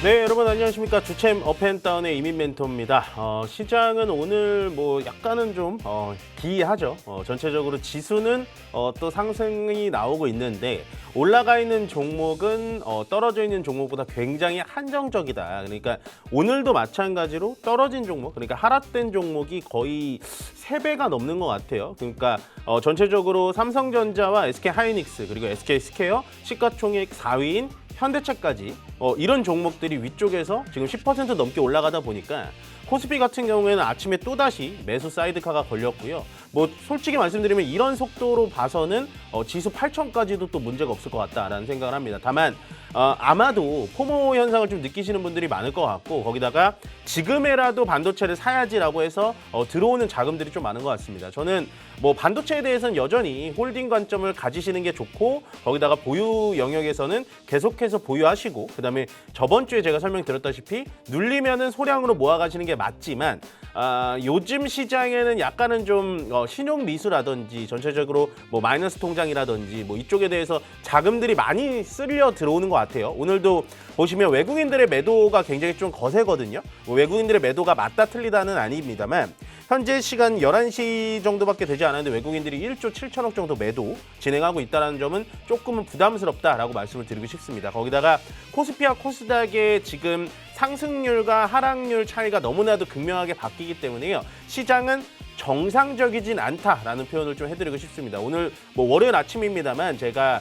네, 여러분 안녕하십니까. 주챔 업앤다운의 이민 멘토입니다. 시장은 오늘 뭐 약간은 좀 기이하죠. 전체적으로 지수는 또 상승이 나오고 있는데 올라가 있는 종목은 떨어져 있는 종목보다 굉장히 한정적이다. 그러니까 오늘도 마찬가지로 떨어진 종목, 그러니까 하락된 종목이 거의 3배가 넘는 것 같아요. 그러니까 전체적으로 삼성전자와 SK하이닉스 그리고 SK스퀘어 시가총액 4위인 현대차까지 이런 종목들이 위쪽에서 지금 10% 넘게 올라가다 보니까 코스피 같은 경우에는 아침에 또다시 매수 사이드카가 걸렸고요. 뭐 솔직히 말씀드리면 이런 속도로 봐서는 지수 8천까지도 또 문제가 없을 것 같다라는 생각을 합니다. 다만 아마도 포모 현상을 좀 느끼시는 분들이 많을 것 같고 거기다가 지금에라도 반도체를 사야지라고 해서 들어오는 자금들이 좀 많은 것 같습니다. 저는 뭐 반도체에 대해서는 여전히 홀딩 관점을 가지시는 게 좋고 거기다가 보유 영역에서는 계속해서 보유하시고 그다음에 저번 주에 제가 설명드렸다시피 눌리면은 소량으로 모아가시는 게 맞지만 요즘 시장에는 약간은 좀 신용 미수라든지 전체적으로 뭐 마이너스 통장이라든지 뭐 이쪽에 대해서 자금들이 많이 쓸려 들어오는 것 같아요. 오늘도 보시면 외국인들의 매도가 굉장히 좀 거세거든요. 뭐 외국인들의 매도가 맞다 틀리다는 아닙니다만 현재 시간 11시 정도밖에 되지 않았는데 외국인들이 1조 7천억 정도 매도 진행하고 있다는 점은 조금은 부담스럽다라고 말씀을 드리고 싶습니다. 거기다가 코스피와 코스닥의 지금 상승률과 하락률 차이가 너무나도 극명하게 바뀌기 때문에요. 시장은 정상적이진 않다라는 표현을 좀 해드리고 싶습니다. 오늘 뭐 월요일 아침입니다만 제가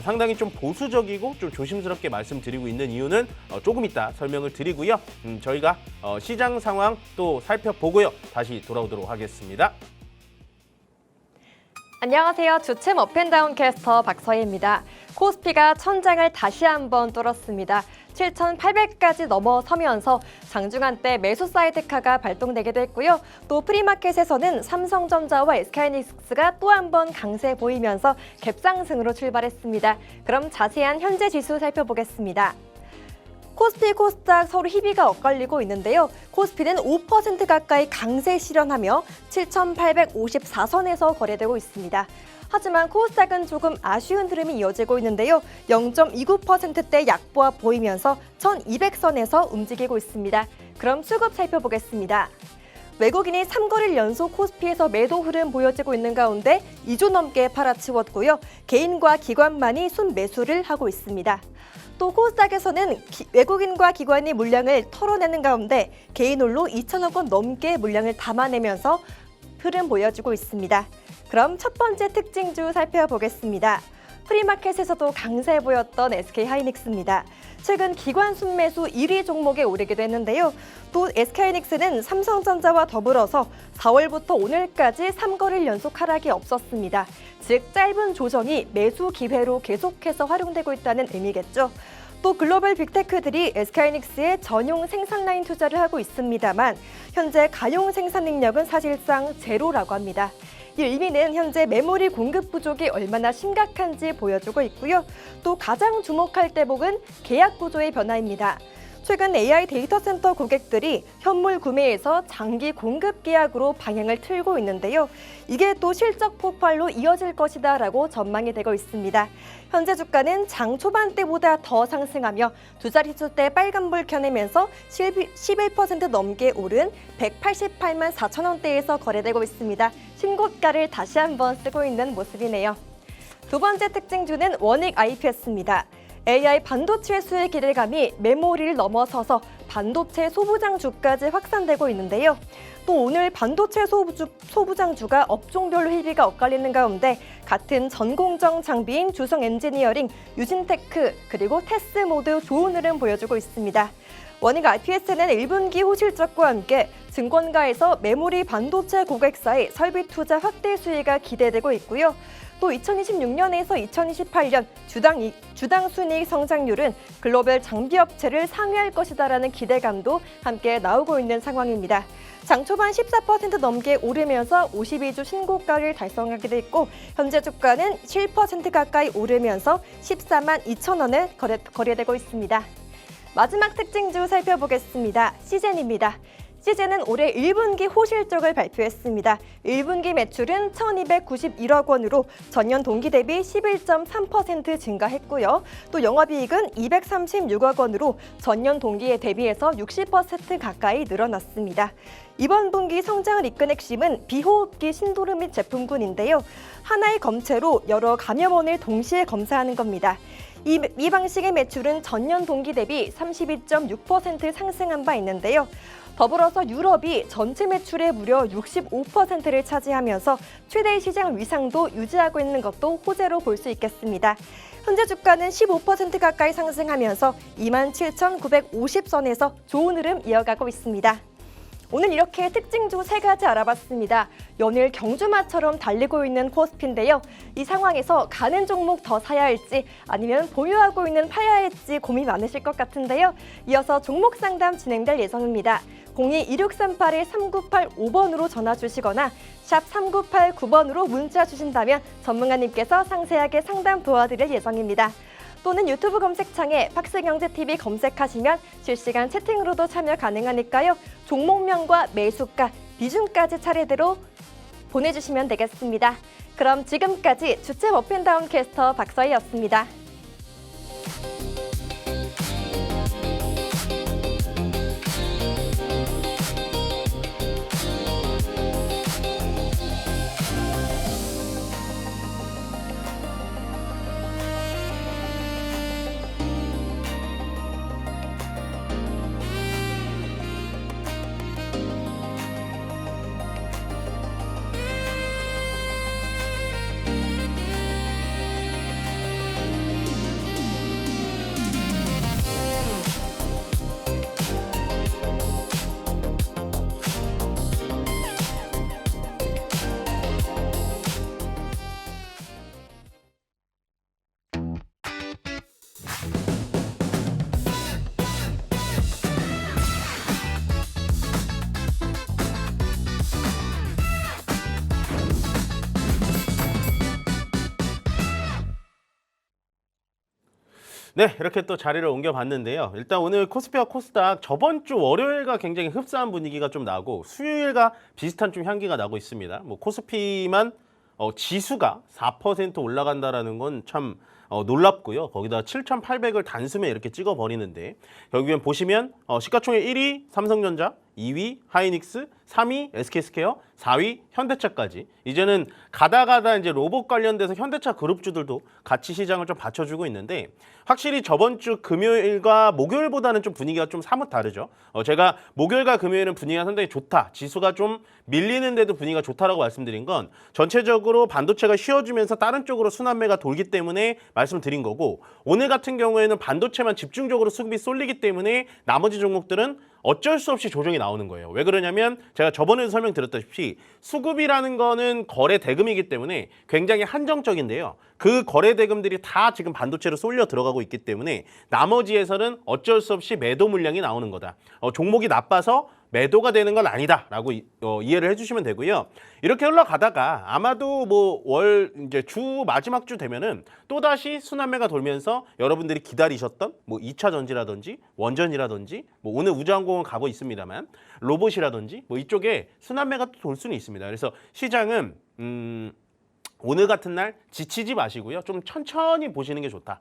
상당히 좀 보수적이고 좀 조심스럽게 말씀드리고 있는 이유는 조금 이따 설명을 드리고요. 저희가 시장 상황 또 살펴보고요. 다시 돌아오도록 하겠습니다. 안녕하세요. 주챔 업앤다운 캐스터 박서희입니다. 코스피가 천장을 다시 한번 뚫었습니다. 7,800까지 넘어서면서 장중한 때 매수 사이드카가 발동되기도 했고요. 또 프리마켓에서는 삼성전자와 SK하이닉스가 또 한 번 강세 보이면서 갭상승으로 출발했습니다. 그럼 자세한 현재 지수 살펴보겠습니다. 코스피, 코스닥 서로 희비가 엇갈리고 있는데요. 코스피는 5% 가까이 강세 실현하며 7,854선에서 거래되고 있습니다. 하지만 코스닥은 조금 아쉬운 흐름이 이어지고 있는데요. 0.29%대 약보합 보이면서 1,200선에서 움직이고 있습니다. 그럼 수급 살펴보겠습니다. 외국인이 3거래일 연속 코스피에서 매도 흐름 보여지고 있는 가운데 2조 넘게 팔아치웠고요. 개인과 기관만이 순매수를 하고 있습니다. 또 코스닥에서는 외국인과 기관이 물량을 털어내는 가운데 개인홀로 2천억 원 넘게 물량을 담아내면서 흐름 보여주고 있습니다. 그럼 첫 번째 특징주 살펴보겠습니다. 프리마켓에서도 강세 보였던 SK하이닉스입니다. 최근 기관 순매수 1위 종목에 오르기도 했는데요. 또 SK하이닉스는 삼성전자와 더불어서 4월부터 오늘까지 3거래일 연속 하락이 없었습니다. 즉 짧은 조정이 매수 기회로 계속해서 활용되고 있다는 의미겠죠. 또 글로벌 빅테크들이 SK하이닉스에 전용 생산 라인 투자를 하고 있습니다만 현재 가용 생산 능력은 사실상 제로라고 합니다. 이 의미는 현재 메모리 공급 부족이 얼마나 심각한지 보여주고 있고요. 또 가장 주목할 대목은 계약 구조의 변화입니다. 최근 AI 데이터 센터 고객들이 현물 구매에서 장기 공급 계약으로 방향을 틀고 있는데요. 이게 또 실적 폭발로 이어질 것이다라고 전망이 되고 있습니다. 현재 주가는 장 초반 때보다 더 상승하며 두 자릿수대 빨간불 켜내면서 11% 넘게 오른 188만 4천 원대에서 거래되고 있습니다. 신고가를 다시 한번 쓰고 있는 모습이네요. 두 번째 특징주는 원익 IPS입니다. AI 반도체 수혜 기대감이 메모리를 넘어서서 반도체 소부장주까지 확산되고 있는데요. 또 오늘 반도체 소부장주가 업종별로 희비가 엇갈리는 가운데 같은 전공정 장비인 주성 엔지니어링, 유진테크, 그리고 테스 모두 좋은 흐름 보여주고 있습니다. 원익 IPS는 1분기 호실적과 함께 증권가에서 메모리 반도체 고객사의 설비 투자 확대 수혜가 기대되고 있고요. 또 2026년에서 2028년 주당 순이익 성장률은 글로벌 장비업체를 상회할 것이다라는 기대감도 함께 나오고 있는 상황입니다. 장 초반 14% 넘게 오르면서 52주 신고가를 달성하기도 했고 현재 주가는 7% 가까이 오르면서 14만 2천 원에 거래되고 있습니다. 마지막 특징주 살펴보겠습니다. 시젠입니다. CJ는 올해 1분기 호실적을 발표했습니다. 1분기 매출은 1,291억 원으로 전년 동기 대비 11.3% 증가했고요. 또 영업이익은 236억 원으로 전년 동기에 대비해서 60% 가까이 늘어났습니다. 이번 분기 성장을 이끈 핵심은 비호흡기 신도르 및 제품군인데요. 하나의 검체로 여러 감염원을 동시에 검사하는 겁니다. 이 방식의 매출은 전년 동기 대비 32.6% 상승한 바 있는데요. 더불어서 유럽이 전체 매출의 무려 65%를 차지하면서 최대의 시장 위상도 유지하고 있는 것도 호재로 볼 수 있겠습니다. 현재 주가는 15% 가까이 상승하면서 27,950선에서 좋은 흐름 이어가고 있습니다. 오늘 이렇게 특징주 3가지 알아봤습니다. 연일 경주마처럼 달리고 있는 코스피인데요. 이 상황에서 가는 종목 더 사야 할지 아니면 보유하고 있는 팔아야 할지 고민 많으실 것 같은데요. 이어서 종목 상담 진행될 예정입니다. 02-2638-3985번으로 전화 주시거나 샵 3989번으로 문자 주신다면 전문가님께서 상세하게 상담 도와드릴 예정입니다. 또는 유튜브 검색창에 박스경제TV 검색하시면 실시간 채팅으로도 참여 가능하니까요. 종목명과 매수가, 비중까지 차례대로 보내주시면 되겠습니다. 그럼 지금까지 주체 업앤다운 캐스터 박서희였습니다. 네, 이렇게 또 자리를 옮겨봤는데요. 일단 오늘 코스피와 코스닥 저번 주 월요일과 굉장히 흡사한 분위기가 좀 나고 수요일과 비슷한 좀 향기가 나고 있습니다. 뭐 코스피만 지수가 4% 올라간다라는 건 참 놀랍고요. 거기다 7,800을 단숨에 이렇게 찍어버리는데 결국엔 보시면 시가총액 1위 삼성전자, 2위 하이닉스, 3위 SK스퀘어, 4위 현대차까지 이제는 가다가다 이제 로봇 관련돼서 현대차 그룹주들도 같이 시장을 좀 받쳐주고 있는데 확실히 저번 주 금요일과 목요일보다는 좀 분위기가 좀 사뭇 다르죠. 제가 목요일과 금요일은 분위기가 상당히 좋다. 지수가 좀 밀리는데도 분위기가 좋다라고 말씀드린 건 전체적으로 반도체가 쉬어지면서 다른 쪽으로 순환매가 돌기 때문에 말씀드린 거고 오늘 같은 경우에는 반도체만 집중적으로 수급이 쏠리기 때문에 나머지 종목들은 어쩔 수 없이 조정이 나오는 거예요. 왜 그러냐면 제가 저번에도 설명드렸다시피 수급이라는 거는 거래 대금이기 때문에 굉장히 한정적인데요. 그 거래 대금들이 다 지금 반도체로 쏠려 들어가고 있기 때문에 나머지에서는 어쩔 수 없이 매도 물량이 나오는 거다. 종목이 나빠서 매도가 되는 건 아니다라고 이해를 해주시면 되고요. 이렇게 흘러가다가 아마도 뭐 이제 주 마지막 주 되면은 또 다시 순환매가 돌면서 여러분들이 기다리셨던 뭐 2차 전지라든지 원전이라든지 뭐 오늘 우주항공은 가고 있습니다만 로봇이라든지 뭐 이쪽에 순환매가 또 돌 수는 있습니다. 그래서 시장은 오늘 같은 날 지치지 마시고요. 좀 천천히 보시는 게 좋다.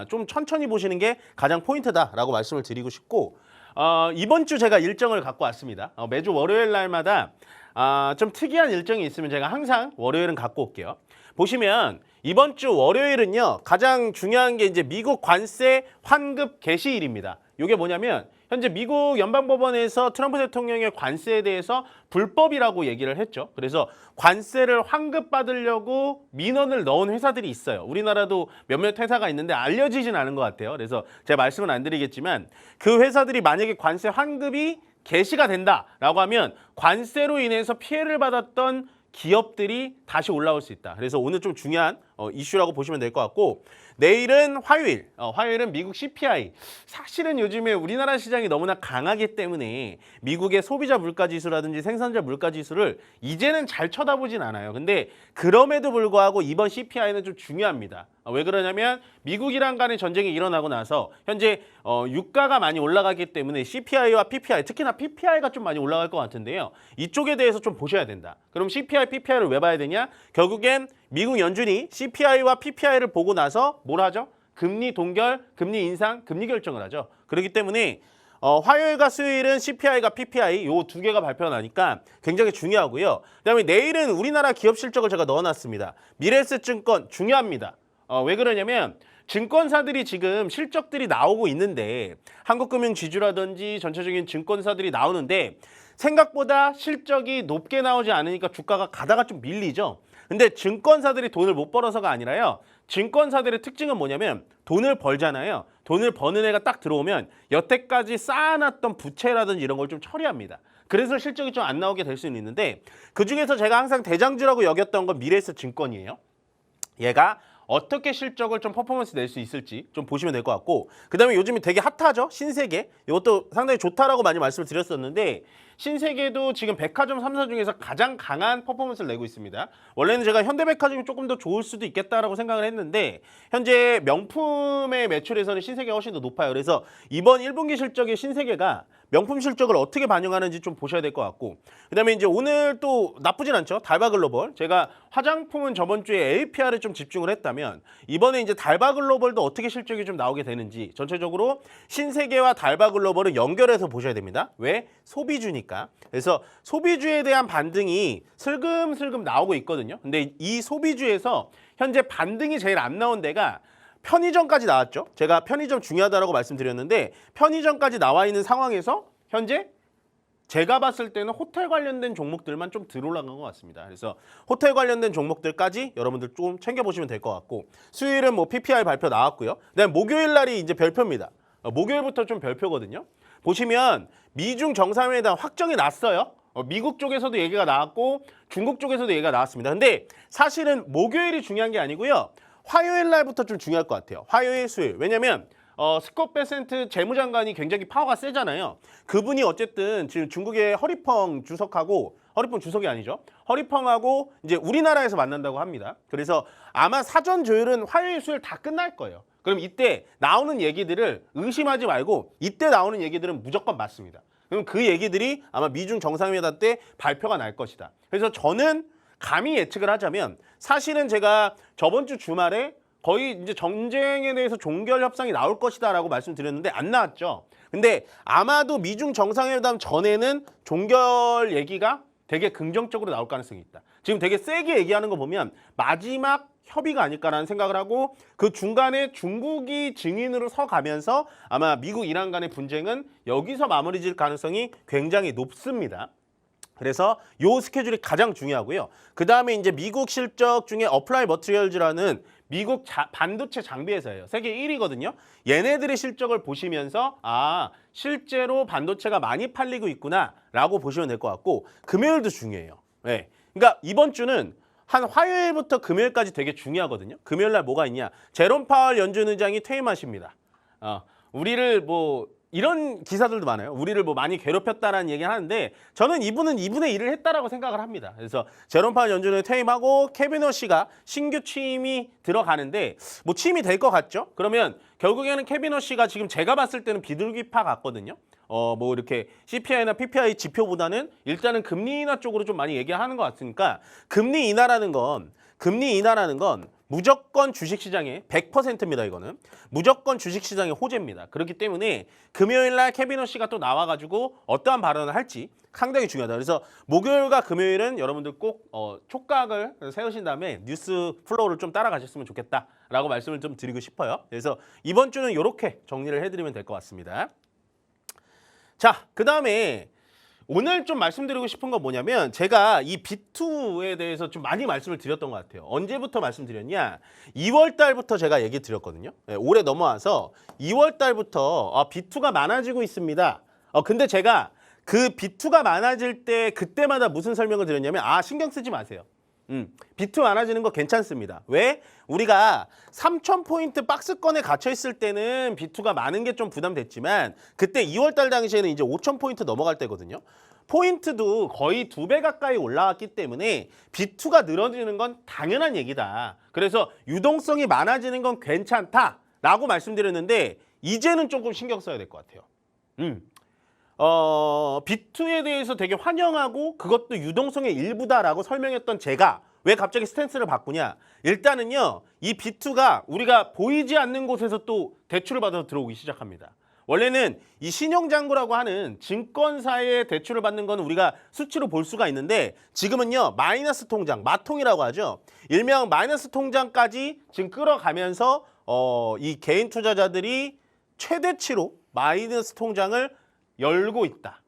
좀 천천히 보시는 게 가장 포인트다라고 말씀을 드리고 싶고 이번 주 제가 일정을 갖고 왔습니다. 매주 월요일 날마다 좀 특이한 일정이 있으면 제가 항상 월요일은 갖고 올게요. 보시면 이번 주 월요일은요. 가장 중요한 게 이제 미국 관세 환급 개시일입니다. 이게 뭐냐면 현재 미국 연방법원에서 트럼프 대통령의 관세에 대해서 불법이라고 얘기를 했죠. 그래서 관세를 환급받으려고 민원을 넣은 회사들이 있어요. 우리나라도 몇몇 회사가 있는데 알려지진 않은 것 같아요. 그래서 제가 말씀은 안 드리겠지만 그 회사들이 만약에 관세 환급이 개시가 된다라고 하면 관세로 인해서 피해를 받았던 기업들이 다시 올라올 수 있다. 그래서 오늘 좀 중요한 이슈라고 보시면 될 것 같고 내일은 화요일, 화요일은 미국 CPI. 사실은 요즘에 우리나라 시장이 너무나 강하기 때문에 미국의 소비자 물가지수라든지 생산자 물가지수를 이제는 잘 쳐다보진 않아요. 근데 그럼에도 불구하고 이번 CPI는 좀 중요합니다. 왜 그러냐면 미국이랑 간의 전쟁이 일어나고 나서 현재 유가가 많이 올라가기 때문에 CPI와 PPI, 특히나 PPI가 좀 많이 올라갈 것 같은데요. 이쪽에 대해서 좀 보셔야 된다. 그럼 CPI, PPI를 왜 봐야 되냐? 결국엔 미국 연준이 CPI와 PPI를 보고 나서 뭘 하죠? 금리 동결, 금리 인상, 금리 결정을 하죠. 그렇기 때문에 화요일과 수요일은 CPI가 PPI 요 두 개가 발표가 나니까 굉장히 중요하고요. 그다음에 내일은 우리나라 기업 실적을 제가 넣어놨습니다. 미래에셋증권 중요합니다. 왜 그러냐면 증권사들이 지금 실적들이 나오고 있는데 한국금융지주라든지 전체적인 증권사들이 나오는데 생각보다 실적이 높게 나오지 않으니까 주가가 가다가 좀 밀리죠. 근데 증권사들이 돈을 못 벌어서가 아니라요. 증권사들의 특징은 뭐냐면 돈을 벌잖아요. 돈을 버는 애가 딱 들어오면 여태까지 쌓아놨던 부채라든지 이런 걸 좀 처리합니다. 그래서 실적이 좀 안 나오게 될 수는 있는데 그중에서 제가 항상 대장주라고 여겼던 건 미래에셋증권이에요. 얘가 어떻게 실적을 좀 퍼포먼스 낼 수 있을지 좀 보시면 될 것 같고 그다음에 요즘에 되게 핫하죠? 신세계. 이것도 상당히 좋다라고 많이 말씀을 드렸었는데 신세계도 지금 백화점 3사 중에서 가장 강한 퍼포먼스를 내고 있습니다. 원래는 제가 현대백화점이 조금 더 좋을 수도 있겠다라고 생각을 했는데 현재 명품의 매출에서는 신세계가 훨씬 더 높아요. 그래서 이번 1분기 실적의 신세계가 명품 실적을 어떻게 반영하는지 좀 보셔야 될 것 같고 그다음에 이제 오늘 또 나쁘진 않죠. 달바글로벌. 제가 화장품은 저번 주에 APR에 좀 집중을 했다면 이번에 이제 달바글로벌도 어떻게 실적이 좀 나오게 되는지 전체적으로 신세계와 달바글로벌을 연결해서 보셔야 됩니다. 왜? 소비주니까. 그래서 소비주에 대한 반등이 슬금슬금 나오고 있거든요. 근데 이 소비주에서 현재 반등이 제일 안 나온 데가 편의점까지 나왔죠. 제가 편의점 중요하다라고 말씀드렸는데 편의점까지 나와 있는 상황에서 현재 제가 봤을 때는 호텔 관련된 종목들만 좀 덜 올라간 것 같습니다. 그래서 호텔 관련된 종목들까지 여러분들 좀 챙겨보시면 될 것 같고 수요일은 뭐 PPI 발표 나왔고요. 그다음에 목요일 날이 이제 별표입니다. 목요일부터 좀 별표거든요. 보시면 미중 정상회담 확정이 났어요. 미국 쪽에서도 얘기가 나왔고 중국 쪽에서도 얘기가 나왔습니다. 근데 사실은 목요일이 중요한 게 아니고요. 화요일 날부터 좀 중요할 것 같아요. 화요일, 수요일. 왜냐면 스콧 베센트 재무장관이 굉장히 파워가 세잖아요. 그분이 어쨌든 지금 중국의 허리펑 주석하고 허리펑 주석이 아니죠. 허리펑하고 이제 우리나라에서 만난다고 합니다. 그래서 아마 사전 조율은 화요일, 수요일 다 끝날 거예요. 그럼 이때 나오는 얘기들을 의심하지 말고 이때 나오는 얘기들은 무조건 맞습니다. 그럼 그 얘기들이 아마 미중 정상회담 때 발표가 날 것이다. 그래서 저는 감히 예측을 하자면 사실은 제가 저번 주 주말에 거의 이제 전쟁에 대해서 종결 협상이 나올 것이다라고 말씀드렸는데 안 나왔죠. 근데 아마도 미중 정상회담 전에는 종결 얘기가 되게 긍정적으로 나올 가능성이 있다. 지금 되게 세게 얘기하는 거 보면 마지막 협의가 아닐까라는 생각을 하고 그 중간에 중국이 증인으로 서가면서 아마 미국 이란 간의 분쟁은 여기서 마무리 질 가능성이 굉장히 높습니다. 그래서 요 스케줄이 가장 중요하고요. 그 다음에 이제 미국 실적 중에 어플라이 머티리얼즈라는 미국 반도체 장비 회사예요. 세계 1위거든요. 얘네들의 실적을 보시면서 실제로 반도체가 많이 팔리고 있구나라고 보시면 될 것 같고 금요일도 중요해요. 네. 그러니까 이번 주는 한 화요일부터 금요일까지 되게 중요하거든요. 금요일 날 뭐가 있냐? 제롬 파월 연준 의장이 퇴임하십니다. 우리를 뭐 이런 기사들도 많아요. 우리를 뭐 많이 괴롭혔다라는 얘기를 하는데 저는 이분은 이분의 일을 했다라고 생각을 합니다. 그래서 제롬 파월 연준을 퇴임하고 케빈 허시가 신규 취임이 들어가는데 뭐 취임이 될 것 같죠? 그러면 결국에는 케빈 허시가 지금 제가 봤을 때는 비둘기파 같거든요. 뭐 이렇게 CPI나 PPI 지표보다는 일단은 금리 인하 쪽으로 좀 많이 얘기하는 것 같으니까 금리 인하라는 건 무조건 주식시장의 100%입니다. 이거는 무조건 주식시장의 호재입니다. 그렇기 때문에 금요일 날 케빈 허시가 또 나와가지고 어떠한 발언을 할지 상당히 중요하다. 그래서 목요일과 금요일은 여러분들 꼭 촉각을 세우신 다음에 뉴스 플로우를 좀 따라가셨으면 좋겠다라고 말씀을 좀 드리고 싶어요. 그래서 이번 주는 이렇게 정리를 해드리면 될 것 같습니다. 자, 그 다음에 오늘 좀 말씀드리고 싶은 건 뭐냐면 제가 이 B2에 대해서 좀 많이 말씀을 드렸던 것 같아요. 언제부터 말씀드렸냐? 2월 달부터 제가 얘기 드렸거든요. 네, 올해 넘어와서 2월 달부터 B2가 많아지고 있습니다. 근데 제가 그 B2가 많아질 때 그때마다 무슨 설명을 드렸냐면 신경 쓰지 마세요. 비트 많아지는 거 괜찮습니다. 왜? 우리가 3,000포인트 박스권에 갇혀 있을 때는 비트가 많은 게 좀 부담됐지만 그때 2월달 당시에는 이제 5,000포인트 넘어갈 때거든요. 포인트도 거의 2배 가까이 올라왔기 때문에 비트가 늘어지는 건 당연한 얘기다. 그래서 유동성이 많아지는 건 괜찮다라고 말씀드렸는데 이제는 조금 신경 써야 될 것 같아요. 비트에 대해서 되게 환영하고 그것도 유동성의 일부다라고 설명했던 제가 왜 갑자기 스탠스를 바꾸냐? 일단은요, 이 비트가 우리가 보이지 않는 곳에서 또 대출을 받아서 들어오기 시작합니다. 원래는 이 신용장구라고 하는 증권사에 대출을 받는 건 우리가 수치로 볼 수가 있는데 지금은요, 마이너스 통장, 마통이라고 하죠. 일명 마이너스 통장까지 지금 끌어가면서 이 개인 투자자들이 최대치로 마이너스 통장을 열고 있다.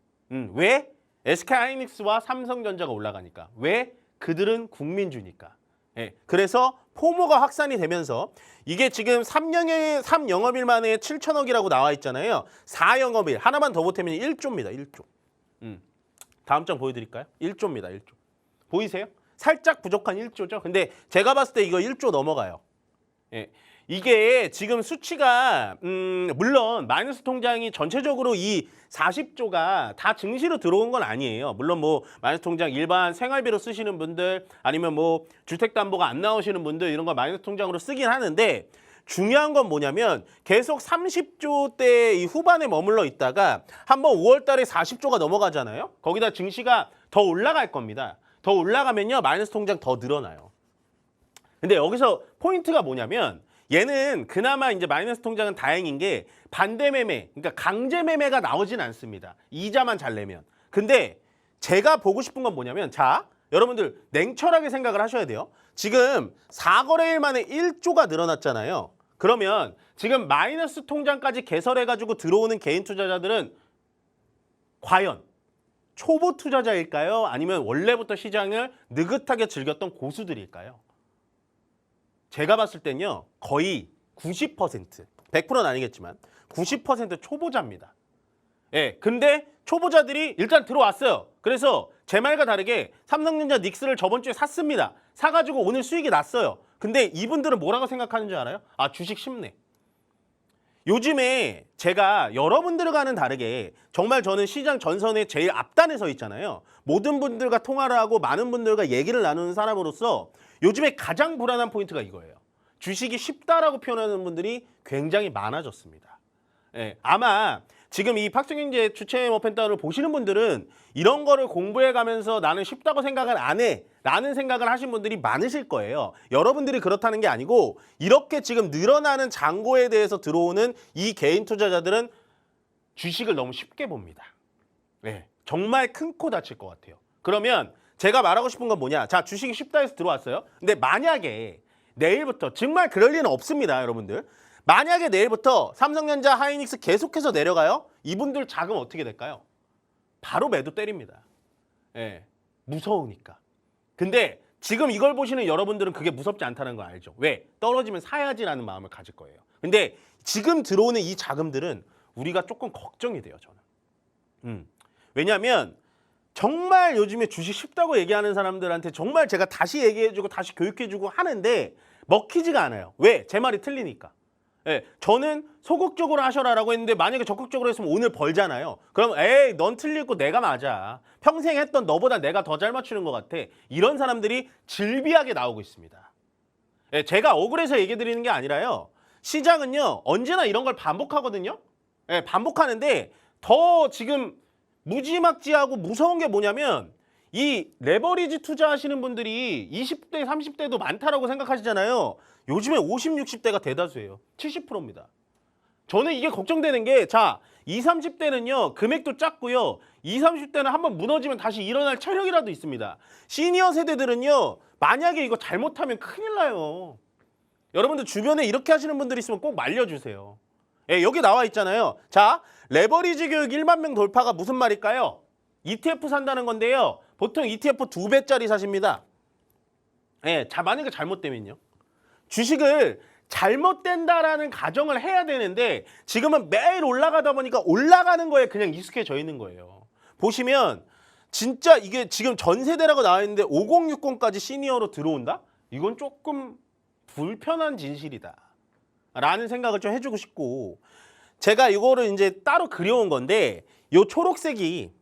왜? SK하이닉스와 삼성전자가 올라가니까. 왜? 그들은 국민주니까. 예, 그래서 포모가 확산이 되면서 이게 지금 3영업일 만에 7천억이라고 나와 있잖아요. 4영업일 하나만 더 보태면 1조입니다. 1조. 다음 장 보여드릴까요? 1조입니다. 1조. 보이세요? 살짝 부족한 1조죠. 근데 제가 봤을 때 이거 1조 넘어가요. 예. 이게 지금 수치가 물론 마이너스 통장이 전체적으로 이 40조가 다 증시로 들어온 건 아니에요. 물론 뭐 마이너스 통장 일반 생활비로 쓰시는 분들 아니면 뭐 주택담보가 안 나오시는 분들 이런 거 마이너스 통장으로 쓰긴 하는데 중요한 건 뭐냐면 계속 30조대 이 후반에 머물러 있다가 한번 5월 달에 40조가 넘어가잖아요. 거기다 증시가 더 올라갈 겁니다. 더 올라가면요 마이너스 통장 더 늘어나요. 근데 여기서 포인트가 뭐냐면 얘는 그나마 이제 마이너스 통장은 다행인 게 반대 매매, 그러니까 강제 매매가 나오진 않습니다. 이자만 잘 내면. 근데 제가 보고 싶은 건 뭐냐면 자, 여러분들 냉철하게 생각을 하셔야 돼요. 지금 4거래일 만에 1조가 늘어났잖아요. 그러면 지금 마이너스 통장까지 개설해가지고 들어오는 개인 투자자들은 과연 초보 투자자일까요? 아니면 원래부터 시장을 느긋하게 즐겼던 고수들일까요? 제가 봤을 땐요 거의 90%, 100%는 아니겠지만 90% 초보자입니다. 예, 근데 초보자들이 일단 들어왔어요. 그래서 제 말과 다르게 삼성전자 닉스를 저번 주에 샀습니다. 사가지고 오늘 수익이 났어요. 근데 이분들은 뭐라고 생각하는 줄 알아요? 아, 주식 쉽네. 요즘에 제가 여러분들과는 다르게 정말 저는 시장 전선의 제일 앞단에 서 있잖아요. 모든 분들과 통화를 하고 많은 분들과 얘기를 나누는 사람으로서 요즘에 가장 불안한 포인트가 이거예요. 주식이 쉽다라고 표현하는 분들이 굉장히 많아졌습니다. 예, 아마 지금 이 팍스경제 주체 오펜다운을 보시는 분들은 이런 거를 공부해 가면서 나는 쉽다고 생각을 안 해 라는 생각을 하신 분들이 많으실 거예요. 여러분들이 그렇다는 게 아니고 이렇게 지금 늘어나는 잔고에 대해서 들어오는 이 개인 투자자들은 주식을 너무 쉽게 봅니다. 네, 정말 큰 코 다칠 것 같아요. 그러면 제가 말하고 싶은 건 뭐냐? 자, 주식이 쉽다 해서 들어왔어요. 근데 만약에 내일부터 정말 그럴 리는 없습니다, 여러분들. 만약에 내일부터 삼성전자, 하이닉스 계속해서 내려가요? 이분들 자금 어떻게 될까요? 바로 매도 때립니다. 예, 무서우니까. 근데 지금 이걸 보시는 여러분들은 그게 무섭지 않다는 거 알죠? 왜? 떨어지면 사야지라는 마음을 가질 거예요. 근데 지금 들어오는 이 자금들은 우리가 조금 걱정이 돼요, 저는. 왜냐하면 정말 요즘에 주식 쉽다고 얘기하는 사람들한테 정말 제가 다시 얘기해주고 다시 교육해주고 하는데 먹히지가 않아요. 왜? 제 말이 틀리니까. 예, 저는 소극적으로 하셔라라고 했는데 만약에 적극적으로 했으면 오늘 벌잖아요. 그럼 에이 넌 틀리고 내가 맞아. 평생 했던 너보다 내가 더 잘 맞추는 것 같아. 이런 사람들이 질비하게 나오고 있습니다. 예, 제가 억울해서 얘기 드리는 게 아니라요. 시장은요 언제나 이런 걸 반복하거든요. 예, 반복하는데 더 지금 무지막지하고 무서운 게 뭐냐면 이 레버리지 투자하시는 분들이 20대, 30대도 많다라고 생각하시잖아요. 요즘에 50, 60대가 대다수예요. 70%입니다. 저는 이게 걱정되는 게 자, 20, 30대는요. 금액도 작고요. 20, 30대는 한번 무너지면 다시 일어날 체력이라도 있습니다. 시니어 세대들은요. 만약에 이거 잘못하면 큰일 나요. 여러분들 주변에 이렇게 하시는 분들이 있으면 꼭 말려주세요. 예, 여기 나와 있잖아요. 자, 레버리지 교육 1만 명 돌파가 무슨 말일까요? ETF 산다는 건데요. 보통 ETF 2배짜리 사십니다. 예, 만약에 잘못되면요. 주식을 잘못된다라는 가정을 해야 되는데 지금은 매일 올라가다 보니까 올라가는 거에 그냥 익숙해져 있는 거예요. 보시면 진짜 이게 지금 전세대라고 나와 있는데 5060까지 시니어로 들어온다? 이건 조금 불편한 진실이다 라는 생각을 좀 해주고 싶고, 제가 이거를 이제 따로 그려온 건데 요 초록색이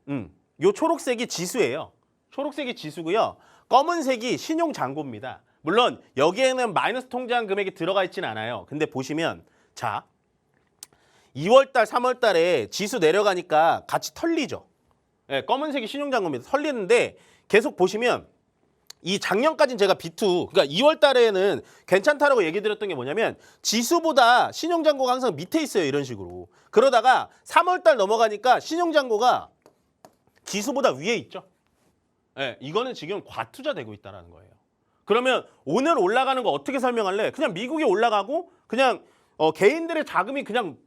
지수예요. 초록색이 지수고요. 검은색이 신용잔고입니다. 물론 여기에는 마이너스 통장 금액이 들어가 있진 않아요. 근데 보시면 자 2월달, 3월달에 지수 내려가니까 같이 털리죠. 네, 검은색이 신용잔고입니다. 털리는데 계속 보시면 이 작년까지는 제가 B2, 그러니까 2월 달에는 괜찮다라고 얘기 드렸던 게 뭐냐면 지수보다 신용잔고가 항상 밑에 있어요. 이런 식으로. 그러다가 3월 달 넘어가니까 신용잔고가 지수보다 위에 있죠. 네, 이거는 지금 과투자되고 있다는 거예요. 그러면 오늘 올라가는 거 어떻게 설명할래? 그냥 미국이 올라가고 그냥 개인들의 자금이 그냥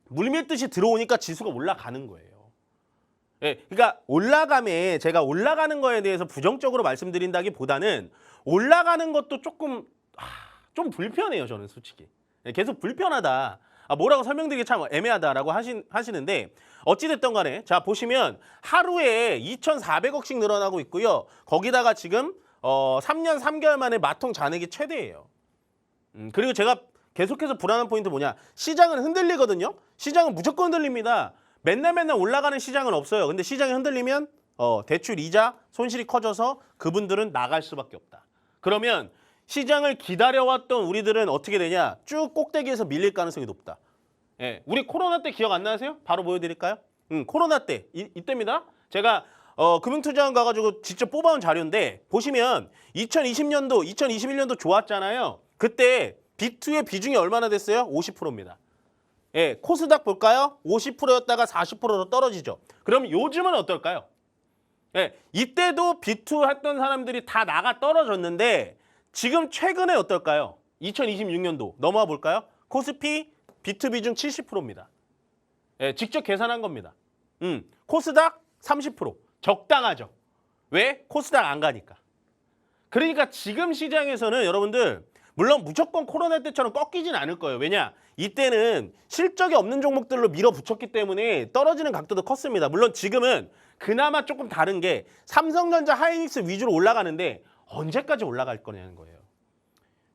물밀듯이 들어오니까 지수가 올라가는 거예요. 예, 그러니까 올라감에 제가 올라가는 거에 대해서 부정적으로 말씀드린다기보다는 올라가는 것도 조금 좀 불편해요. 저는 솔직히 예, 계속 불편하다. 뭐라고 설명드리기 참 애매하다라고 하시는데 어찌됐든 간에 자 보시면 하루에 2,400억씩 늘어나고 있고요. 거기다가 지금 3년 3개월 만에 마통 잔액이 최대예요. 그리고 제가 계속해서 불안한 포인트 뭐냐? 시장은 흔들리거든요. 시장은 무조건 흔들립니다. 맨날 올라가는 시장은 없어요. 근데 시장이 흔들리면 대출 이자 손실이 커져서 그분들은 나갈 수밖에 없다. 그러면 시장을 기다려왔던 우리들은 어떻게 되냐? 쭉 꼭대기에서 밀릴 가능성이 높다. 예, 우리 코로나 때 기억 안 나세요? 바로 보여드릴까요? 코로나 때 이때입니다. 제가 금융투자원 가가지고 직접 뽑아온 자료인데 보시면 2020년도, 2021년도 좋았잖아요. 그때 B2의 비중이 얼마나 됐어요? 50%입니다. 예, 코스닥 볼까요? 50%였다가 40%로 떨어지죠. 그럼 요즘은 어떨까요? 예, 이때도 B2 했던 사람들이 다 나가 떨어졌는데 지금 최근에 어떨까요? 2026년도 넘어와 볼까요? 코스피 B2 비중 70%입니다. 예, 직접 계산한 겁니다. 코스닥 30%. 적당하죠. 왜? 코스닥 안 가니까. 그러니까 지금 시장에서는 여러분들 물론 무조건 코로나 때처럼 꺾이진 않을 거예요. 왜냐? 이때는 실적이 없는 종목들로 밀어붙였기 때문에 떨어지는 각도도 컸습니다. 물론 지금은 그나마 조금 다른 게 삼성전자, 하이닉스 위주로 올라가는데 언제까지 올라갈 거냐는 거예요.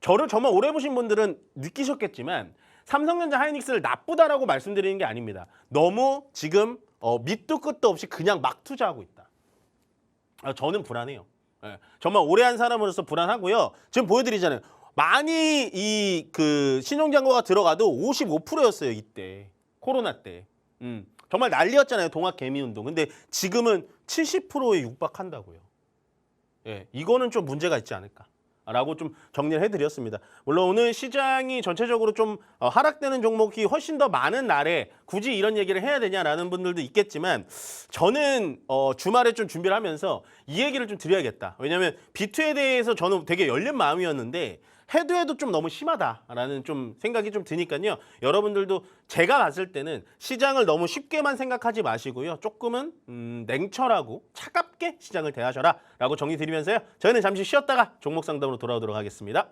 저를 정말 오래 보신 분들은 느끼셨겠지만 삼성전자, 하이닉스를 나쁘다라고 말씀드리는 게 아닙니다. 너무 지금 밑도 끝도 없이 그냥 막 투자하고 있다. 저는 불안해요. 예, 정말 오래 한 사람으로서 불안하고요. 지금 보여드리잖아요. 많이 그 신용잔고가 들어가도 55%였어요. 이때 코로나 때. 정말 난리였잖아요. 동학개미운동. 근데 지금은 70%에 육박한다고요. 예, 이거는 좀 문제가 있지 않을까라고 좀 정리를 해드렸습니다. 물론 오늘 시장이 전체적으로 좀 하락되는 종목이 훨씬 더 많은 날에 굳이 이런 얘기를 해야 되냐라는 분들도 있겠지만 저는 주말에 좀 준비를 하면서 이 얘기를 좀 드려야겠다. 왜냐하면 B2에 대해서 저는 되게 열린 마음이었는데 해도 좀 너무 심하다라는 좀 생각이 좀 드니까요. 여러분들도 제가 봤을 때는 시장을 너무 쉽게만 생각하지 마시고요. 조금은 냉철하고 차갑게 시장을 대하셔라라고 정의 드리면서요. 저희는 잠시 쉬었다가 종목 상담으로 돌아오도록 하겠습니다.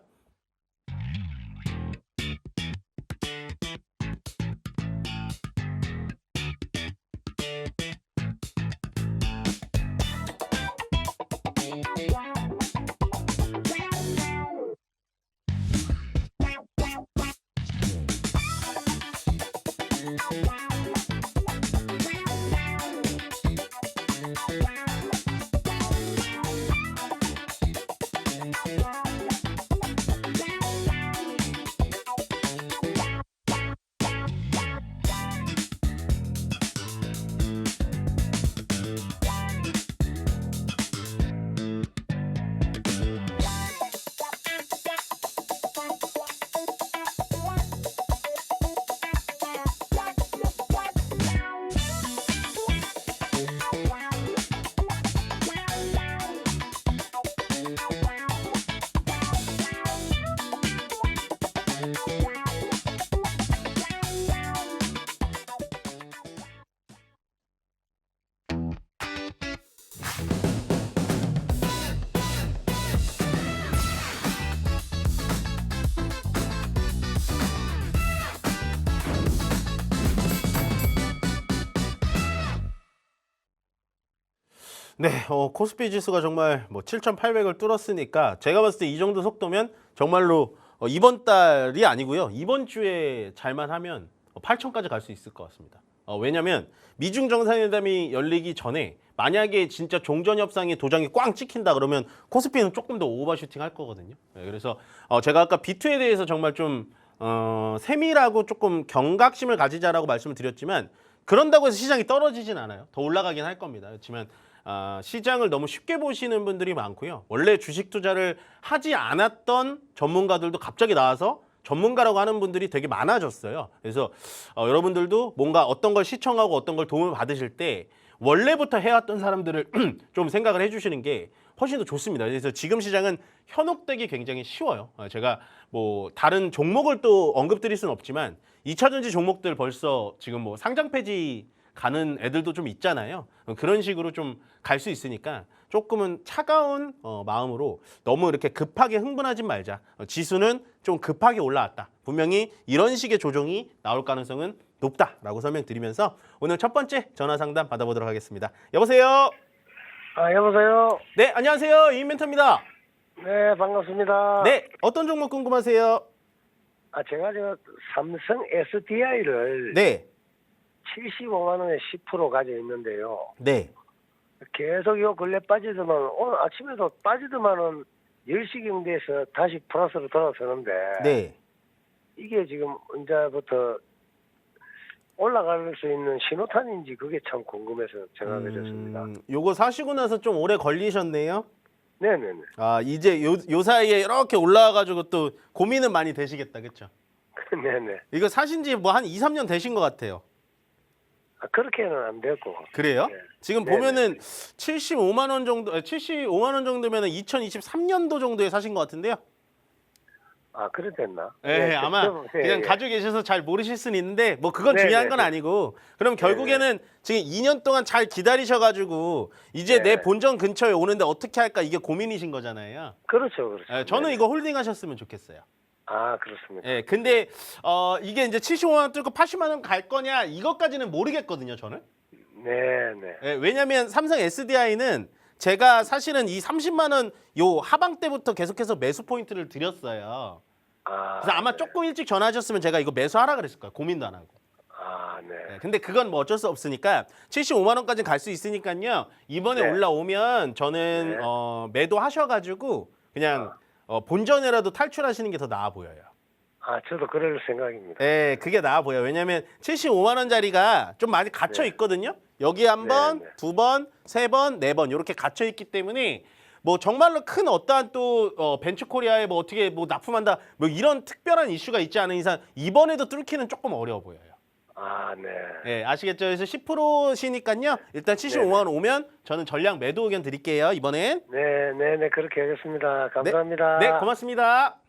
네, 코스피 지수가 정말 뭐 7,800을 뚫었으니까 제가 봤을 때 이 정도 속도면 정말로 이번 달이 아니고요. 이번 주에 잘만 하면 8,000까지 갈 수 있을 것 같습니다. 왜냐면 미중 정상회담이 열리기 전에 만약에 진짜 종전 협상에 도장이 꽝 찍힌다 그러면 코스피는 조금 더 오버슈팅 할 거거든요. 네, 그래서 제가 아까 B2에 대해서 정말 좀 세밀하고 조금 경각심을 가지자라고 말씀을 드렸지만 그런다고 해서 시장이 떨어지진 않아요. 더 올라가긴 할 겁니다. 그렇지만 시장을 너무 쉽게 보시는 분들이 많고요. 원래 주식 투자를 하지 않았던 전문가들도 갑자기 나와서 전문가라고 하는 분들이 되게 많아졌어요. 그래서 여러분들도 뭔가 어떤 걸 시청하고 어떤 걸 도움을 받으실 때 원래부터 해왔던 사람들을 좀 생각을 해주시는 게 훨씬 더 좋습니다. 그래서 지금 시장은 현혹되기 굉장히 쉬워요. 제가 뭐 다른 종목을 또 언급드릴 수는 없지만 2차전지 종목들 벌써 지금 뭐 상장 폐지 가는 애들도 좀 있잖아요. 그런 식으로 좀 갈 수 있으니까 조금은 차가운 마음으로 너무 이렇게 급하게 흥분하지 말자. 지수는 좀 급하게 올라왔다. 분명히 이런 식의 조정이 나올 가능성은 높다라고 설명드리면서 오늘 첫 번째 전화 상담 받아보도록 하겠습니다. 여보세요? 여보세요? 네, 안녕하세요. 이인멘터입니다. 네, 반갑습니다. 네, 어떤 종목 궁금하세요? 제가 삼성 SDI를 네, 75만 원에 10% 가지고 있는데요. 네. 계속 요 근래 빠지더만, 오늘 아침에도 빠지더만은 10시경 돼서 다시 플러스로 돌아서는데, 네. 이게 지금 언제부터 올라갈 수 있는 신호탄인지 그게 참 궁금해서 전화를 드렸습니다. 요거 사시고 나서 좀 오래 걸리셨네요. 네네네. 이제 요 사이에 이렇게 올라와가지고 또 고민은 많이 되시겠다, 그렇죠? 네네. 이거 사신 지 뭐 한 2, 3년 되신 것 같아요. 그렇게는 안 됐고. 그래요? 네. 지금 네네. 보면은 75만 원 정도, 75만 원 정도면은 2023년도 정도에 사신 것 같은데요. 그래 됐나? 네, 아마 그냥 가지고 계셔서 잘 모르실 수는 있는데 뭐 그건 중요한 건 아니고 그럼 결국에는 지금 2년 동안 잘 기다리셔가지고 이제 내 본전 근처에 오는데 어떻게 할까 이게 고민이신 거잖아요. 그렇죠, 그렇죠. 네, 저는 이거 홀딩 하셨으면 좋겠어요. 그렇습니다. 예, 근데 이게 이제 75만 원 뚫고 80만 원 갈 거냐 이것까지는 모르겠거든요, 저는. 네. 예, 왜냐면 삼성 SDI는 제가 사실은 이 30만 원 요 하방 때부터 계속해서 매수 포인트를 드렸어요. 그래서 아마 조금 일찍 전화하셨으면 제가 이거 매수하라 그랬을 거예요. 고민도 안 하고. 네. 예, 근데 그건 뭐 어쩔 수 없으니까 75만 원까지 갈 수 있으니까요. 이번에 네. 올라오면 저는 네. 매도하셔가지고 그냥 본전이라도 탈출하시는 게 더 나아 보여요. 저도 그럴 생각입니다. 네, 그게 나아 보여요. 왜냐면 75만 원짜리가 좀 많이 갇혀 있거든요. 여기 한 번, 네. 두 번, 세 번, 네 번 이렇게 갇혀 있기 때문에 뭐 정말로 큰 어떠한 또 벤처코리아에 뭐 어떻게 뭐 납품한다 뭐 이런 특별한 이슈가 있지 않은 이상 이번에도 뚫기는 조금 어려워 보여요. 네. 네, 아시겠죠? 그래서 10%시니까요. 일단 75만 원 오면 저는 전량 매도 의견 드릴게요. 이번엔. 네, 그렇게 하겠습니다. 감사합니다. 네, 고맙습니다.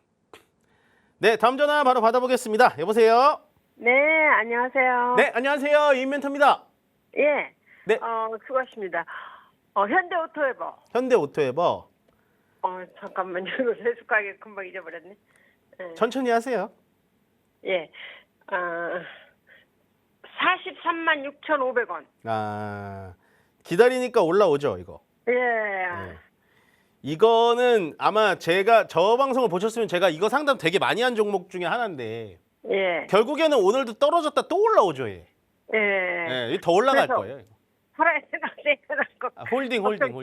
네, 다음 전화 바로 받아보겠습니다. 여보세요? 네, 안녕하세요. 네, 안녕하세요. 이인멘터입니다. 예. 네. 수고하십니다. 현대오토에버. 현대오토에버. 잠깐만요. 이거 세숫가게 금방 잊어버렸네. 천천히 하세요. 예. 43만 6,500원. 기다리니까 올라오죠, 이거. 예. 네. 이거는 아마 제가 저 방송을 보셨으면 제가 이거 상담 되게 많이 한 종목 중에 하나인데 예. 결국에는 오늘도 떨어졌다 또 올라오죠, 얘. 예. 네, 더 올라갈 그래서 거예요. 이거. 팔아야 생각고. 홀딩. 홀딩.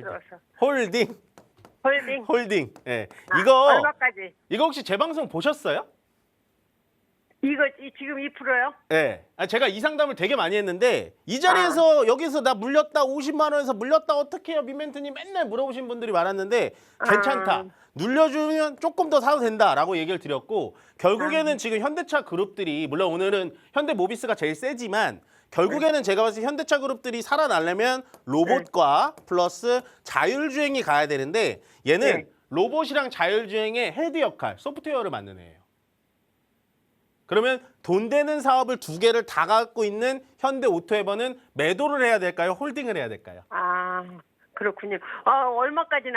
홀딩. 예. 이거 얼마까지? 이거 혹시 제 방송 보셨어요? 이거 지금 2%요? 네. 제가 이 상담을 되게 많이 했는데 이 자리에서 여기서 나 물렸다 50만 원에서 물렸다 어떻게 해요 미멘트님 맨날 물어보신 분들이 많았는데 괜찮다. 눌려주면 조금 더 사도 된다라고 얘기를 드렸고 결국에는 지금 현대차 그룹들이 물론 오늘은 현대모비스가 제일 세지만 결국에는 제가 봤을 때 현대차 그룹들이 살아나려면 로봇과 플러스 자율주행이 가야 되는데 얘는 로봇이랑 자율주행의 헤드 역할, 소프트웨어를 맡는 애예요. 그러면 돈 되는 사업을 두 개를 다 갖고 있는 현대오토에버는 매도를 해야 될까요? 홀딩을 해야 될까요? 그렇군요. 얼마까지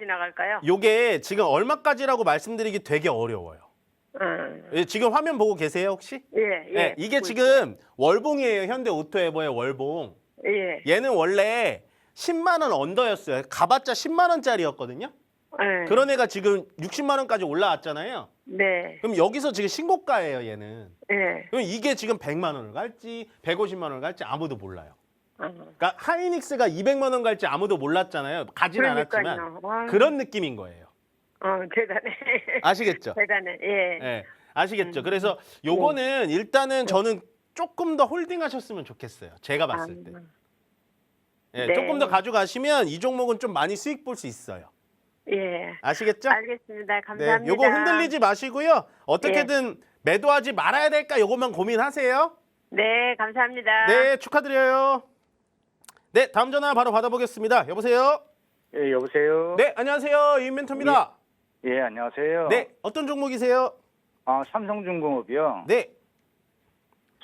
나갈까요? 요게 지금 얼마까지라고 말씀드리기 되게 어려워요. 지금 화면 보고 계세요 혹시? 예. 이게 지금 월봉이에요. 현대오토에버의 월봉. 예. 얘는 원래 10만 원 언더였어요. 가봤자 10만 원짜리였거든요. 네. 그런 애가 지금 60만 원까지 올라왔잖아요. 네. 그럼 여기서 지금 신고가예요, 얘는. 네. 그럼 이게 지금 100만 원을 갈지 150만 원을 갈지 아무도 몰라요. 어. 그러니까 하이닉스가 200만 원 갈지 아무도 몰랐잖아요. 가진 않았지만 그러니까요. 와. 그런 느낌인 거예요. 대단해. 아시겠죠? 대단해. 예. 예. 아시겠죠? 그래서 요거는 일단은 저는 조금 더 홀딩하셨으면 좋겠어요. 제가 봤을 때. 예, 네. 조금 더 가져가시면 이 종목은 좀 많이 수익 볼 수 있어요. 예. 아시겠죠? 알겠습니다. 감사합니다. 네, 요거 흔들리지 마시고요. 어떻게든 매도하지 말아야 될까 요것만 고민하세요. 네, 감사합니다. 네, 축하드려요. 네, 다음 전화 바로 받아보겠습니다. 여보세요? 예, 여보세요. 네, 안녕하세요. 이인멘토입니다. 예, 안녕하세요. 네, 어떤 종목이세요? 삼성중공업이요. 네.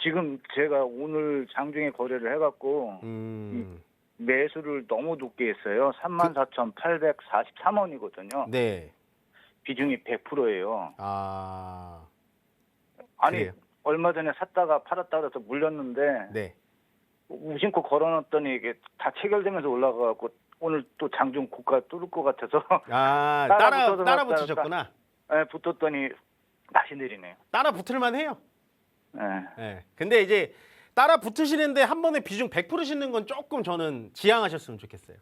지금 제가 오늘 장중에 거래를 해갖고 매수를 너무 높게 했어요. 34,843원이거든요. 네. 비중이 100%예요. 아, 아니 그래요? 얼마 전에 샀다가 팔았다 그래서 물렸는데 네. 무심코 걸어놨더니 이게 다 체결되면서 올라가갖고 오늘 또 장중 고가 뚫을 것 같아서 아, 따라 따라 붙어서 붙으셨구나. 예, 붙었더니 다시 내리네요. 따라 붙을만 해요. 예. 네. 근데 이제 따라 붙으시는데 한 번에 비중 100% 싣는 건 조금 저는 지양하셨으면 좋겠어요.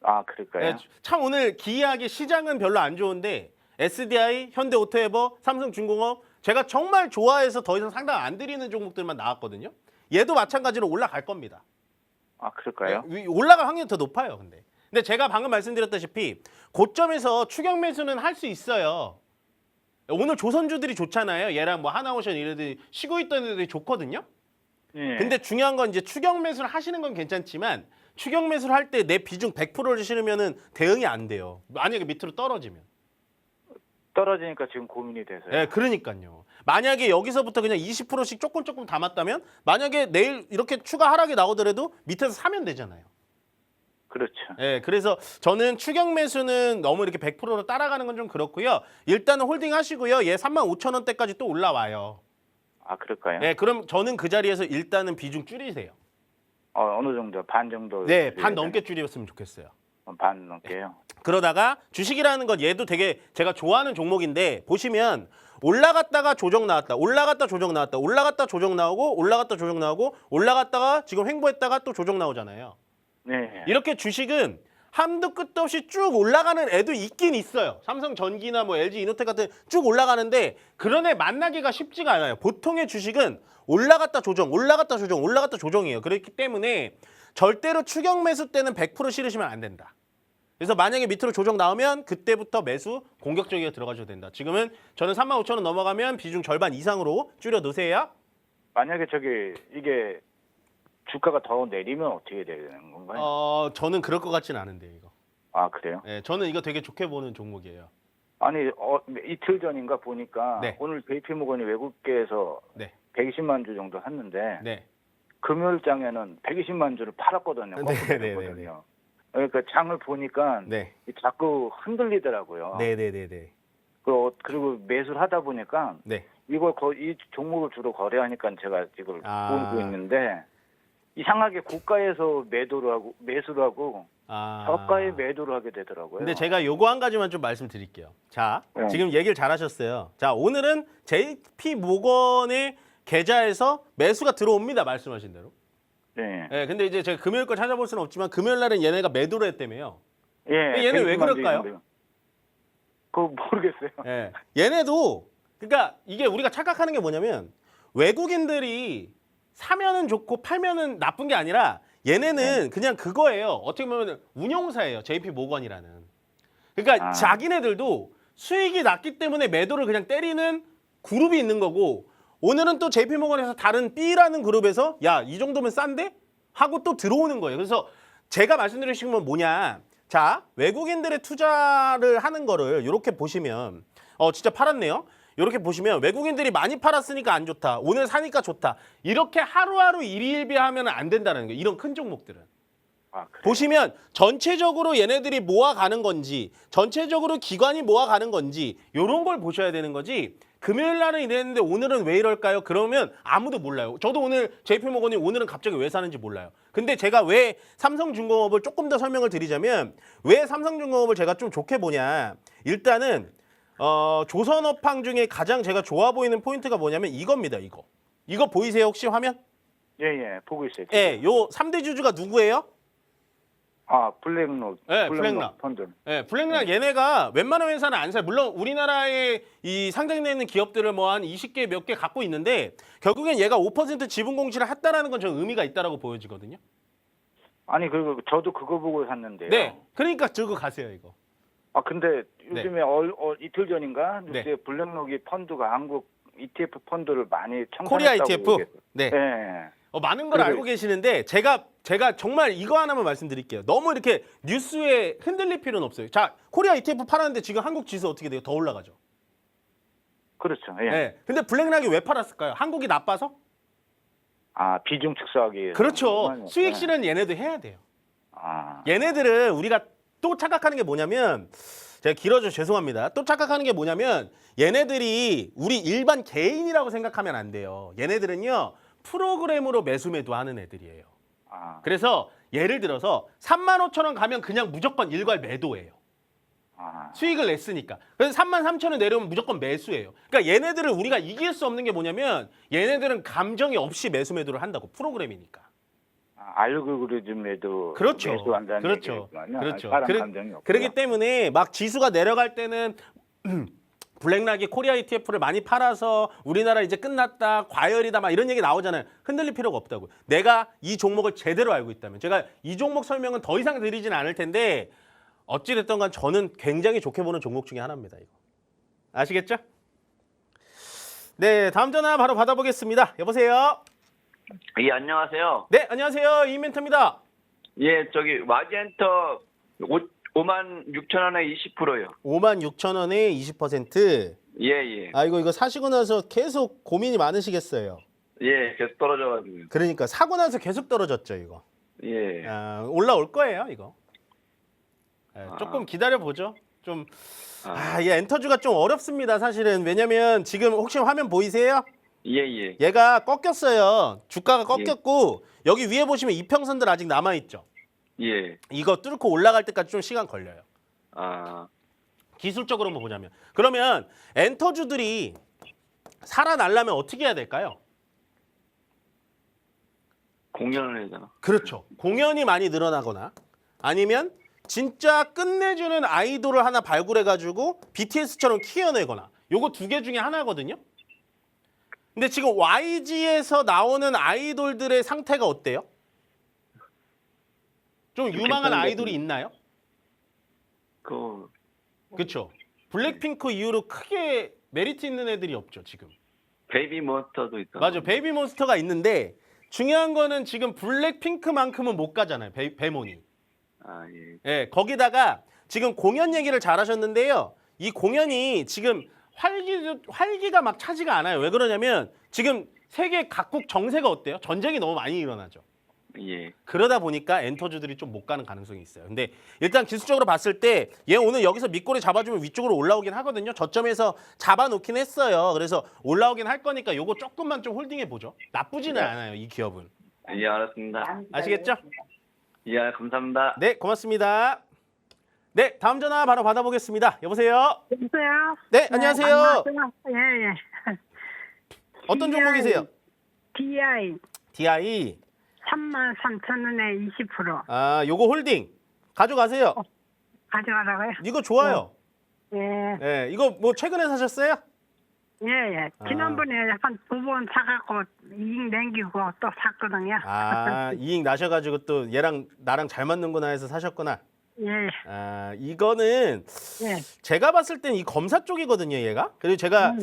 아, 그럴까요? 네, 참 오늘 기이하게 시장은 별로 안 좋은데 SDI, 현대오토에버, 삼성중공업 제가 정말 좋아해서 더 이상 상담 안 드리는 종목들만 나왔거든요. 얘도 마찬가지로 올라갈 겁니다. 아, 그럴까요? 올라갈 확률이 더 높아요. 근데 제가 방금 말씀드렸다시피 고점에서 추격 매수는 할 수 있어요. 오늘 조선주들이 좋잖아요. 얘랑 뭐 하나오션 이래들이 쉬고 있던 애들이 좋거든요. 예. 근데 중요한 건 이제 추격 매수를 하시는 건 괜찮지만 추격 매수를 할 때 내 비중 100%를 실으면은 대응이 안 돼요. 만약에 밑으로 떨어지면. 떨어지니까 지금 고민이 돼서요. 예, 그러니까요. 만약에 여기서부터 그냥 20%씩 조금 담았다면 만약에 내일 이렇게 추가 하락이 나오더라도 밑에서 사면 되잖아요. 그렇죠. 예, 그래서 저는 추격 매수는 너무 이렇게 100%로 따라가는 건 좀 그렇고요. 일단은 홀딩 하시고요. 얘 35,000원대까지 또 올라와요. 아, 그럴까요? 예, 그럼 저는 그 자리에서 일단은 비중 줄이세요. 어느 정도? 반 정도? 네, 반 줄여야 넘게 줄였으면 좋겠어요. 되나요? 반 넘게요? 그러다가 주식이라는 건 얘도 되게 제가 좋아하는 종목인데 보시면 올라갔다가 조정 나왔다. 올라갔다 조정 나왔다. 올라갔다 조정 나오고 올라갔다 조정 나오고 올라갔다가 지금 횡보했다가 또 조정 나오잖아요. 네. 이렇게 주식은 한도 끝도 없이 쭉 올라가는 애도 있긴 있어요. 삼성전기나 뭐 LG 이노텍 같은 쭉 올라가는데 그런 애 만나기가 쉽지가 않아요. 보통의 주식은 올라갔다 조정, 올라갔다 조정, 올라갔다 조정이에요. 그렇기 때문에 절대로 추격 매수 때는 100% 실으시면 안 된다. 그래서 만약에 밑으로 조정 나오면 그때부터 매수 공격적이게 들어가셔도 된다. 지금은 저는 35,000원 넘어가면 비중 절반 이상으로 줄여 놓으세요. 만약에 이게 주가가 더 내리면 어떻게 되는 건가요? 저는 그럴 것 같지는 않은데요, 이거. 아, 그래요? 네, 저는 이거 되게 좋게 보는 종목이에요. 아니, 이틀 전인가 보니까 네. 오늘 JP모건이 외국계에서 네. 120만 주 정도 샀는데 네. 금요일장에는 120만 주를 팔았거든요. 네, 거꾸로 네, 됐거든요. 그러니까 장을 보니까 네. 자꾸 흔들리더라고요. 네네네네. 그리고 매수를 하다 보니까 네. 이 종목을 주로 거래하니까 제가 이걸 보고 있는데 이상하게 고가에서 매수를 하고 저가에 매도를 하게 되더라고요. 근데 제가 요거 한 가지만 좀 말씀드릴게요. 자, 네. 지금 얘기를 잘하셨어요. 자, 오늘은 JP 모건의 계좌에서 매수가 들어옵니다. 말씀하신 대로. 네. 네, 근데 이제 제가 금요일 거 찾아볼 수는 없지만 금요일 날은 얘네가 매도를 했다며요. 예. 얘는 왜 120만 그럴까요? 주 정도. 그거 모르겠어요. 예. 얘네도 그러니까 이게 우리가 착각하는 게 뭐냐면 외국인들이 사면은 좋고 팔면은 나쁜 게 아니라 얘네는 그냥 그거예요. 어떻게 보면 운용사예요. JP 모건이라는. 그러니까 자기네들도 수익이 났기 때문에 매도를 그냥 때리는 그룹이 있는 거고 오늘은 또 JP 모건에서 다른 B라는 그룹에서 야, 이 정도면 싼데? 하고 또 들어오는 거예요. 그래서 제가 말씀드리신 건 뭐냐. 자, 외국인들의 투자를 하는 거를 이렇게 보시면 진짜 팔았네요. 이렇게 보시면 외국인들이 많이 팔았으니까 안 좋다. 오늘 사니까 좋다. 이렇게 하루하루 일희일비하면 안 된다는 거예요. 이런 큰 종목들은. 아, 그래요? 보시면 전체적으로 얘네들이 모아가는 건지 전체적으로 기관이 모아가는 건지 이런 걸 보셔야 되는 거지. 금요일 날은 이랬는데 오늘은 왜 이럴까요? 그러면 아무도 몰라요. 저도 오늘 JP모건이 오늘은 갑자기 왜 사는지 몰라요. 근데 제가 왜 삼성중공업을 조금 더 설명을 드리자면 왜 삼성중공업을 제가 좀 좋게 보냐. 일단은 조선업황 중에 가장 제가 좋아 보이는 포인트가 뭐냐면 이겁니다. 이거 보이세요 혹시 화면? 예, 보고 있어요. 예, 요 3대 주주가 누구예요? 아, 블랙록. 네, 블랙록. 펀드. 예, 블랙락 얘네가 웬만한 회사는 안 사요. 물론 우리나라에 이 상장돼 있는 기업들을 뭐 한 20개 몇 개 갖고 있는데 결국엔 얘가 5% 지분 공시를 했다라는 건 저는 의미가 있다라고 보여지거든요. 아니, 그리고 저도 그거 보고 샀는데요. 네, 그러니까 들고 가세요 이거. 아, 근데 요즘에 이틀 전인가 뉴스에 네. 블랙록이 펀드가 한국 ETF 펀드를 많이 코리아 청산했다고. ETF. 네. 네. 많은 걸 그리고- 알고 계시는데 제가 정말 이거 하나만 말씀드릴게요. 너무 이렇게 뉴스에 흔들릴 필요는 없어요. 자, 코리아 ETF 팔았는데 지금 한국 지수 어떻게 돼요? 더 올라가죠. 그렇죠. 예. 네. 근데 블랙락이 왜 팔았을까요? 한국이 나빠서? 아, 비중 축소하기 위해서. 그렇죠. 수익 네. 실은 얘네도 해야 돼요. 아, 얘네들은 우리가 또 착각하는 게 뭐냐면 제가 길어져 죄송합니다. 또 착각하는 게 뭐냐면 얘네들이 우리 일반 개인이라고 생각하면 안 돼요. 얘네들은요. 프로그램으로 매수 매도하는 애들이에요. 아, 그래서 예를 들어서 35,000원 가면 그냥 무조건 일괄 매도예요. 아, 수익을 냈으니까. 그래서 33,000원 내려오면 무조건 매수예요. 그러니까 얘네들을 우리가 이길 수 없는 게 뭐냐면 얘네들은 감정이 없이 매수 매도를 한다고 프로그램이니까. 알고리즘에도 그렇죠. 매수한다는 그렇죠. 얘기군요. 그렇죠. 사람 그러- 감정이 없고. 그렇기 때문에 막 지수가 내려갈 때는 블랙락이 코리아 ETF를 많이 팔아서 우리나라 이제 끝났다, 과열이다 막 이런 얘기 나오잖아요. 흔들릴 필요가 없다고. 내가 이 종목을 제대로 알고 있다면 제가 이 종목 설명은 더 이상 드리진 않을 텐데 어찌됐든 간 저는 굉장히 좋게 보는 종목 중에 하나입니다. 이거. 아시겠죠? 네, 다음 전화 바로 받아보겠습니다. 여보세요? 예, 안녕하세요. 네, 안녕하세요. 이멘트입니다. 예, 저기 와지엔터 56,000원에 20%요. 56,000원에 20%. 예, 예. 이거 사시고 나서 계속 고민이 많으시겠어요. 예, 계속 떨어져가지고. 그러니까 사고 나서 계속 떨어졌죠, 이거. 예. 올라올 거예요, 이거. 조금 기다려 보죠. 좀 이 엔터주가 좀 어렵습니다, 사실은. 왜냐면 지금 혹시 화면 보이세요? 예, 예. 얘가 꺾였어요. 주가가 꺾였고 여기 위에 보시면 이평선들 아직 남아 있죠. 예. 이거 뚫고 올라갈 때까지 좀 시간 걸려요. 아, 기술적으로만 보자면. 그러면 엔터주들이 살아나려면 어떻게 해야 될까요? 공연을 해야 되나? 그렇죠. 공연이 많이 늘어나거나 아니면 진짜 끝내주는 아이돌을 하나 발굴해가지고 BTS처럼 키워내거나 요거 두 개 중에 하나거든요. 근데 지금 YG에서 나오는 아이돌들의 상태가 어때요? 좀 유망한 괜찮은 아이돌이 것 있나요? 그렇죠. 블랙핑크 이후로 크게 메리트 있는 애들이 없죠, 지금. 베이비 몬스터도 있다. 맞아, 베이비몬스터가 있는데 중요한 거는 지금 블랙핑크만큼은 못 가잖아요, 배몬이. 아, 예. 예, 거기다가 지금 공연 얘기를 잘 하셨는데요. 이 공연이 지금 활기가 막 차지가 않아요. 왜 그러냐면 지금 세계 각국 정세가 어때요? 전쟁이 너무 많이 일어나죠. 예. 그러다 보니까 엔터주들이 좀 못 가는 가능성이 있어요. 근데 일단 기술적으로 봤을 때 얘 오늘 여기서 밑꼬리 잡아주면 위쪽으로 올라오긴 하거든요. 저점에서 잡아놓긴 했어요. 그래서 올라오긴 할 거니까 요거 조금만 좀 홀딩해 보죠. 나쁘지는 않아요, 이 기업은. 예, 알았습니다. 아시겠죠? 예, 감사합니다. 네, 고맙습니다. 네, 다음 전화 바로 받아보겠습니다. 여보세요? 여보세요? 네, 안녕하세요. 안녕하세요. 예, 예. 어떤 종목이세요? DI DI. 33,000원에 20% 요거 홀딩. 가져가세요. 가져가라고요? 이거 좋아요. 예, 네, 이거 뭐 최근에 사셨어요? 예, 예. 지난번에 한 두 번 사갖고 이익 남기고 또 샀거든요. 이익 나셔가지고 또 얘랑 나랑 잘 맞는구나 해서 사셨구나. 예, 이거는 예. 제가 봤을 땐 이 검사 쪽이거든요, 얘가. 그리고 제가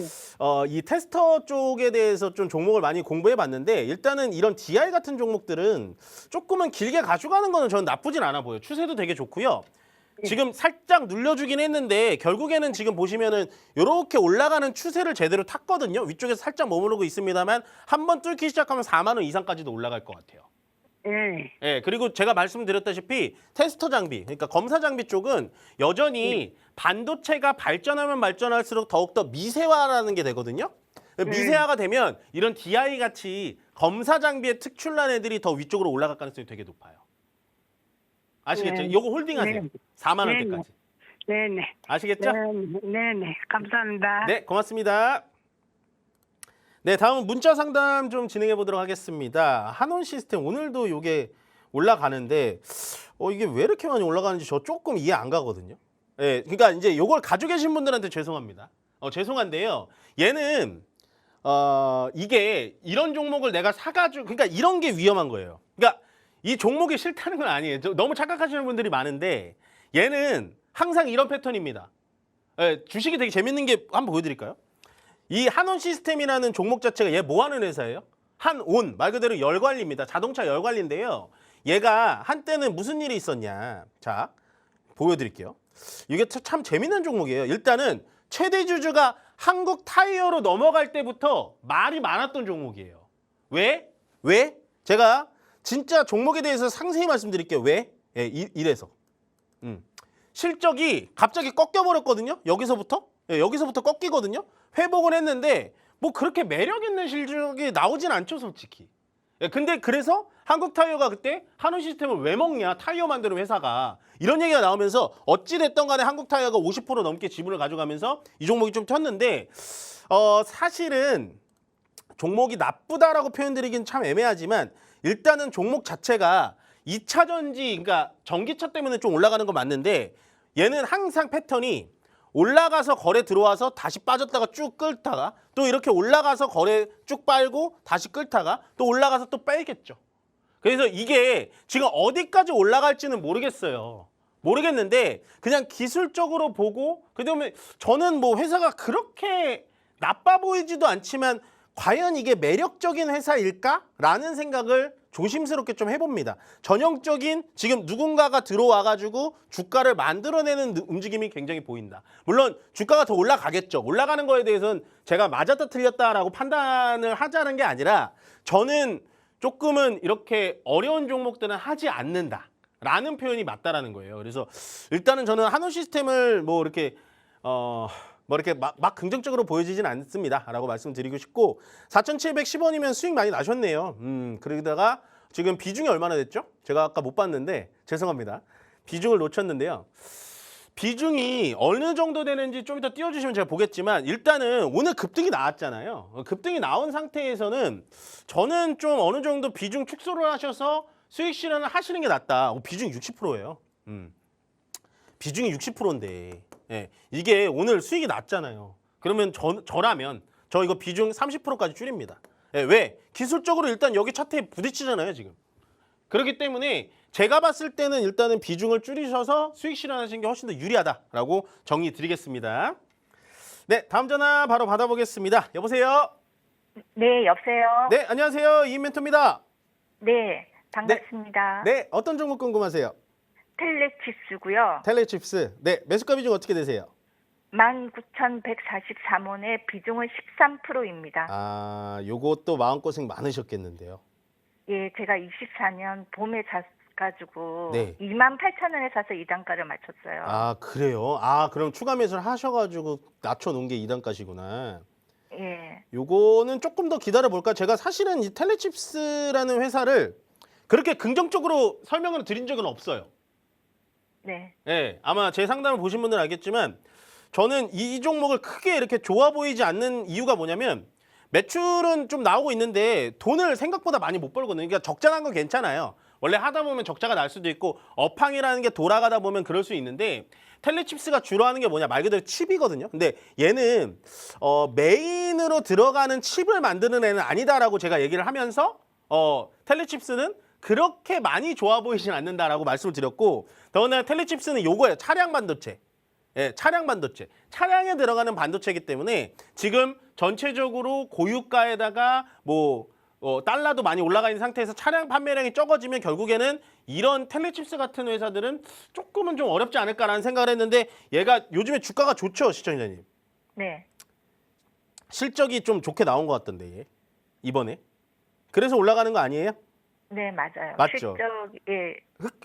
이 테스터 쪽에 대해서 좀 종목을 많이 공부해 봤는데 일단은 이런 DI 같은 종목들은 조금은 길게 가져가는 거는 저는 나쁘진 않아 보여요. 추세도 되게 좋고요. 지금 살짝 눌려주긴 했는데 결국에는 지금 보시면은 이렇게 올라가는 추세를 제대로 탔거든요. 위쪽에서 살짝 머무르고 있습니다만 한번 뚫기 시작하면 4만 원 이상까지도 올라갈 것 같아요. 예. 예, 그리고 제가 말씀드렸다시피 테스터 장비, 그러니까 검사 장비 쪽은 여전히 반도체가 발전하면 발전할수록 더욱더 미세화라는 게 되거든요. 미세화가 되면 이런 DI 같이 검사 장비에 특출난 애들이 더 위쪽으로 올라갈 가능성이 되게 높아요. 아시겠죠? 네. 요거 홀딩하세요. 네. 4만 네. 원대까지. 네네. 아시겠죠? 네네. 감사합니다. 네, 고맙습니다. 네, 다음 문자 상담 좀 진행해 보도록 하겠습니다. 한원 시스템 오늘도 요게 올라가는데 이게 왜 이렇게 많이 올라가는지 저 조금 이해 안 가거든요. 예, 그러니까 이제 요걸 가지고 계신 분들한테 죄송합니다. 죄송한데요. 얘는 이게 이런 종목을 내가 사가지고 그러니까 이런 게 위험한 거예요. 그러니까 이 종목이 싫다는 건 아니에요. 너무 착각하시는 분들이 많은데 얘는 항상 이런 패턴입니다. 예, 주식이 되게 재밌는 게 한번 보여드릴까요? 이 한온 시스템이라는 종목 자체가 얘 뭐 하는 회사예요? 한온, 말 그대로 열관리입니다. 자동차 열관리인데요. 얘가 한때는 무슨 일이 있었냐. 자, 보여드릴게요. 이게 참 재밌는 종목이에요. 일단은 최대 주주가 한국 타이어로 넘어갈 때부터 말이 많았던 종목이에요. 왜? 제가 진짜 종목에 대해서 상세히 말씀드릴게요. 왜? 예, 이래서. 실적이 갑자기 꺾여버렸거든요. 여기서부터 꺾이거든요. 회복을 했는데 뭐 그렇게 매력 있는 실적이 나오진 않죠, 솔직히. 예, 근데 그래서 한국타이어가 그때 한원 시스템을 왜 먹냐, 타이어 만드는 회사가 이런 얘기가 나오면서 어찌됐든 간에 한국타이어가 50% 넘게 지분을 가져가면서 이 종목이 좀 튀었는데 사실은 종목이 나쁘다라고 표현드리긴 참 애매하지만 일단은 종목 자체가 2차 전지, 그러니까 전기차 때문에 좀 올라가는 건 맞는데 얘는 항상 패턴이 올라가서 거래 들어와서 다시 빠졌다가 쭉 끌다가 또 이렇게 올라가서 거래 쭉 빨고 다시 끌다가 또 올라가서 또 빼겠죠. 그래서 이게 지금 어디까지 올라갈지는 모르겠는데 그냥 기술적으로 보고 그다음에 저는 뭐 회사가 그렇게 나빠 보이지도 않지만 과연 이게 매력적인 회사일까라는 생각을 조심스럽게 좀 해봅니다. 전형적인 지금 누군가가 들어와가지고 주가를 만들어내는 움직임이 굉장히 보인다. 물론 주가가 더 올라가겠죠. 올라가는 거에 대해서는 제가 맞았다 틀렸다라고 판단을 하자는 게 아니라 저는 조금은 이렇게 어려운 종목들은 하지 않는다라는 표현이 맞다라는 거예요. 그래서 일단은 저는 한원 시스템을 뭐 이렇게 막 긍정적으로 보여지진 않습니다라고 말씀드리고 싶고 4,710원이면 수익 많이 나셨네요. 그러다가 지금 비중이 얼마나 됐죠? 제가 아까 못 봤는데 죄송합니다. 비중을 놓쳤는데요. 비중이 어느 정도 되는지 좀 이따 띄워주시면 제가 보겠지만 일단은 오늘 급등이 나왔잖아요. 급등이 나온 상태에서는 저는 좀 어느 정도 비중 축소를 하셔서 수익 실현을 하시는 게 낫다. 비중이 60%예요. 비중이 60%인데 예, 이게 오늘 수익이 낮잖아요. 그러면 저라면 저 이거 비중 30%까지 줄입니다. 예, 왜? 기술적으로 일단 여기 차트에 부딪히잖아요, 지금. 그렇기 때문에 제가 봤을 때는 일단은 비중을 줄이셔서 수익 실현하시는 게 훨씬 더 유리하다라고 정리 드리겠습니다. 네, 다음 전화 바로 받아보겠습니다. 여보세요? 네, 여보세요? 네, 안녕하세요. 이인멘토입니다. 네, 반갑습니다. 네, 어떤 종목 궁금하세요? 텔레칩스고요. 텔레칩스. 네, 매수가 비중 어떻게 되세요? 19,143원에 비중은 13%입니다. 아, 요것도 마음고생 많으셨겠는데요. 예, 제가 24년 봄에 가지고 네. 28,000원에 사서 2단가를 맞췄어요. 아, 그래요? 아, 그럼 추가 매수를 하셔가지고 낮춰놓은 게 2단가시구나. 예. 요거는 조금 더 기다려볼까? 제가 사실은 이 텔레칩스라는 회사를 그렇게 긍정적으로 설명을 드린 적은 없어요. 네. 예, 아마 제 상담을 보신 분들은 알겠지만 저는 이 종목을 크게 이렇게 좋아 보이지 않는 이유가 뭐냐면 매출은 좀 나오고 있는데 돈을 생각보다 많이 못 벌거든요. 그러니까 적자 난 건 괜찮아요. 원래 하다 보면 적자가 날 수도 있고 업황이라는 게 돌아가다 보면 그럴 수 있는데 텔레칩스가 주로 하는 게 뭐냐 말 그대로 칩이거든요. 근데 얘는 메인으로 들어가는 칩을 만드는 애는 아니다라고 제가 얘기를 하면서 텔레칩스는 그렇게 많이 좋아 보이진 않는다라고 말씀을 드렸고 더구나 텔레칩스는 요거예요. 차량 반도체. 예, 차량 반도체. 차량에 들어가는 반도체이기 때문에 지금 전체적으로 고유가에다가 달러도 많이 올라가 있는 상태에서 차량 판매량이 적어지면 결국에는 이런 텔레칩스 같은 회사들은 조금은 좀 어렵지 않을까라는 생각을 했는데 얘가 요즘에 주가가 좋죠, 시청자님. 네. 실적이 좀 좋게 나온 것 같던데 얘. 이번에. 그래서 올라가는 거 아니에요? 네, 맞아요. 맞죠? 실적, 예,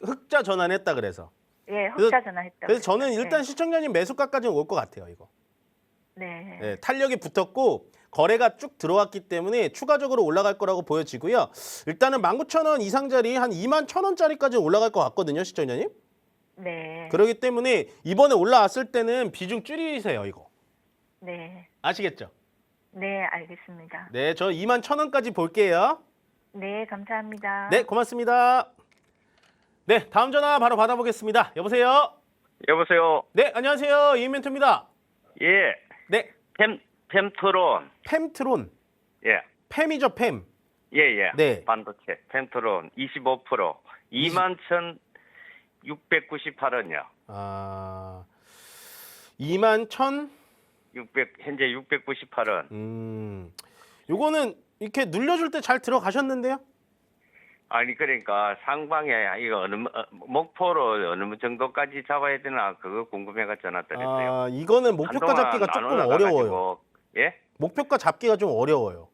흑자 전환했다 그래서. 예, 흑자 전환했다고. 그래서 저는 했죠. 일단 시청자님 매수가까지는 올 것 같아요, 이거. 네. 네, 탄력이 붙었고 거래가 쭉 들어왔기 때문에 추가적으로 올라갈 거라고 보여지고요. 일단은 19,000원 이상짜리 한 21,000원짜리까지 올라갈 것 같거든요, 시청자님. 네. 그렇기 때문에 이번에 올라왔을 때는 비중 줄이세요, 이거. 네. 아시겠죠? 네, 알겠습니다. 네, 저 21,000원까지 볼게요. 네, 감사합니다. 네, 고맙습니다. 네, 다음 전화 바로 받아보겠습니다. 여보세요? 여보세요. 네, 안녕하세요. 이인멘토입니다. 예. 네, 펜트론. 팸트론. 예. 팸이죠, 팸. 예. 네. 반도체. 펜트론 25%. 21,698원이요. 아, 21,000. 현재 698원. 요거는 이렇게 눌려줄 때 잘 들어가셨는데요? 아니 그러니까 상방에 이거 목표로 어느 정도까지 잡아야 되나 그거 궁금해가 전화 드렸어요. 아, 이거는 목표가 한동안 잡기가 안 조금 올라가가지고. 어려워요. 예? 목표가 잡기가 좀 어려워요.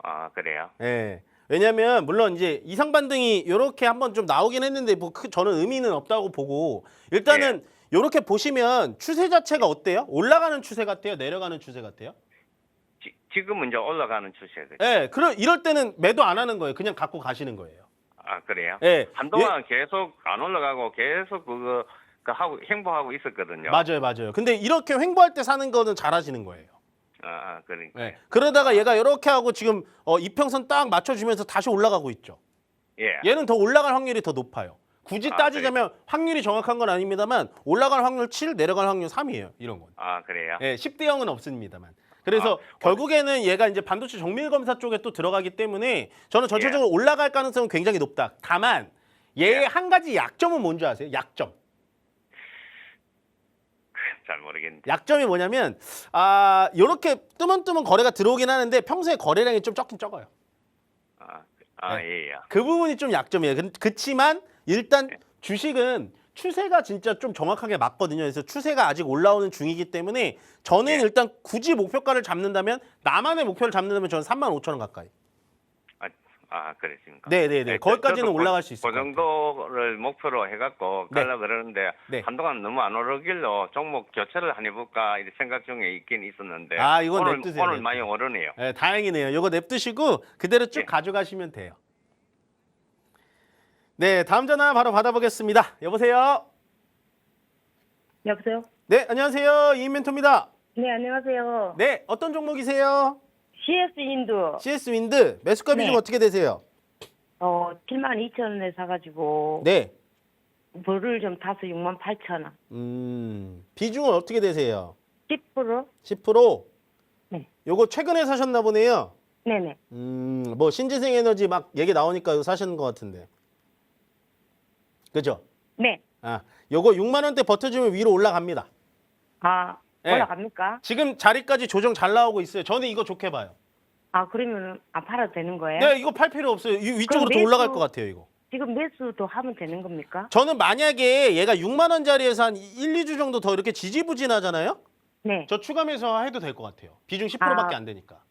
아 그래요? 예. 왜냐면 물론 이제 이상 반등이 이렇게 한번 좀 나오긴 했는데 뭐 저는 의미는 없다고 보고 일단은 이렇게 보시면 추세 자체가 어때요? 올라가는 추세 같아요? 내려가는 추세 같아요? 지금은 이제 올라가는 추세거든요. 예. 그럼 이럴 때는 매도 안 하는 거예요. 그냥 갖고 가시는 거예요. 아 그래요? 예. 한동안 계속 안 올라가고 계속 그거 하고 행보하고 있었거든요. 맞아요. 근데 이렇게 횡보할 때 사는 거는 잘 하시는 거예요. 그러니까. 예. 그러다가 얘가 이렇게 하고 지금 이평선 딱 맞춰주면서 다시 올라가고 있죠. 예. 얘는 더 올라갈 확률이 더 높아요. 굳이 아, 따지자면 확률이 정확한 건 아닙니다만 올라갈 확률 7, 내려갈 확률 3이에요. 이런 건. 아 그래요? 예, 10대 0은 없습니다만. 그래서 결국에는 얘가 이제 반도체 정밀 검사 쪽에 또 들어가기 때문에 저는 전체적으로 올라갈 가능성은 굉장히 높다. 다만 얘의 한 가지 약점은 뭔지 아세요? 약점. 잘 모르겠는데. 약점이 뭐냐면 요렇게 뜨문뜨문 거래가 들어오긴 하는데 평소에 거래량이 좀 적긴 적어요. 예. 그 부분이 좀 약점이에요. 그치만 일단 주식은 추세가 진짜 좀 정확하게 맞거든요. 그래서 추세가 아직 올라오는 중이기 때문에 저는 일단 굳이 목표가를 잡는다면 나만의 목표를 잡는다면 저는 35,000원 가까이. 그렇습니까? 네네네. 거기까지는 올라갈 수 있을 그 것 같아요. 정도를 목표로 해갖고 네. 가려고 그러는데 네. 한동안 너무 안 오르길로 종목 교체를 한 해볼까 이런 생각 중에 있긴 있었는데 이건 오늘, 냅두세요. 오늘 많이 오르네요. 네, 다행이네요. 이거 냅두시고 그대로 쭉 가져가시면 돼요. 네, 다음 전화 바로 받아보겠습니다. 여보세요? 여보세요? 네, 안녕하세요. 이인멘토입니다. 네, 안녕하세요. 네, 어떤 종목이세요? CS 인도 CS 윈드 매수가 비중 네. 어떻게 되세요? 72,000원에 사가지고 네. 벌을 좀 타서 68,000원. 비중은 어떻게 되세요? 10%? 10%? 네. 요거 최근에 사셨나 보네요. 네네. 뭐 신재생 에너지 막 얘기 나오니까 이거 사시는 것 같은데. 그죠? 네. 요거 6만 원대 버텨주면 위로 올라갑니다. 네. 올라갑니까? 지금 자리까지 조정 잘 나오고 있어요. 저는 이거 좋게 봐요. 그러면 안 팔아도 되는 거예요? 네, 이거 팔 필요 없어요. 위쪽으로 더 매수- 올라갈 것 같아요, 이거. 지금 매수도 하면 되는 겁니까? 저는 만약에 얘가 6만 원짜리에서 한 1, 2주 정도 더 이렇게 지지부진하잖아요? 네. 저 추가 매수해도 될 것 같아요. 비중 10%밖에 안 되니까.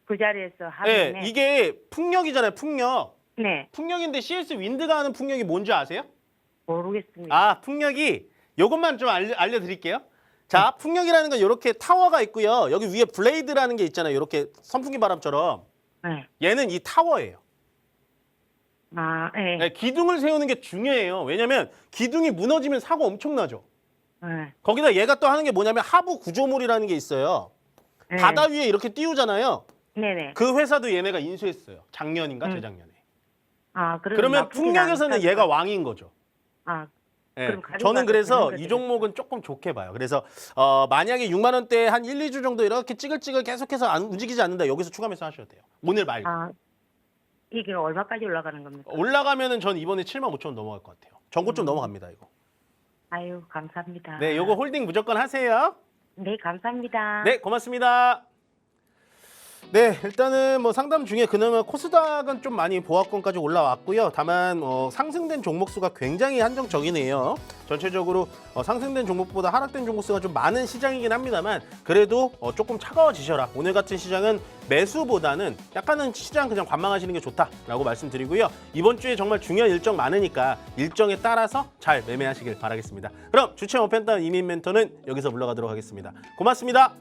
그 자리에서 네, 하면 이게 풍력이잖아요, 풍력. 네. 풍력인데 CS 윈드가 하는 풍력이 뭔지 아세요? 모르겠습니다. 풍력이 요것만 좀 알려드릴게요. 자, 풍력이라는 건 이렇게 타워가 있고요. 여기 위에 블레이드라는 게 있잖아요. 이렇게 선풍기 바람처럼. 네. 얘는 이 타워예요. 네. 네, 기둥을 세우는 게 중요해요. 왜냐면 기둥이 무너지면 사고 엄청 나죠. 네. 거기다 얘가 또 하는 게 뭐냐면 하부 구조물이라는 게 있어요. 네. 바다 위에 이렇게 띄우잖아요. 네네. 그 회사도 얘네가 인수했어요. 작년인가 재작년에. 그러면 나쁘진 풍력에서는 않다. 얘가 왕인 거죠. 네, 그럼 가져가도 저는 그래서 되는 이 거죠. 종목은 조금 좋게 봐요. 그래서 만약에 6만 원대 한 1, 2주 정도 이렇게 찌글찌글 계속해서 안 움직이지 않는다. 여기서 추가 매수 하셔도 돼요. 오늘 말고. 이게 얼마까지 올라가는 겁니까? 올라가면은 전 이번에 75,000원 넘어갈 것 같아요. 전고점 넘어갑니다, 이거. 아유, 감사합니다. 네, 요거 홀딩 무조건 하세요. 네, 감사합니다. 네, 고맙습니다. 네, 일단은 뭐 상담 중에 그나마 코스닥은 좀 많이 보합권까지 올라왔고요. 다만 상승된 종목 수가 굉장히 한정적이네요. 전체적으로 상승된 종목보다 하락된 종목 수가 좀 많은 시장이긴 합니다만 그래도 조금 차가워지셔라. 오늘 같은 시장은 매수보다는 약간은 시장 그냥 관망하시는 게 좋다라고 말씀드리고요. 이번 주에 정말 중요한 일정 많으니까 일정에 따라서 잘 매매하시길 바라겠습니다. 그럼 주체 오펜다운 이민 멘토는 여기서 물러가도록 하겠습니다. 고맙습니다.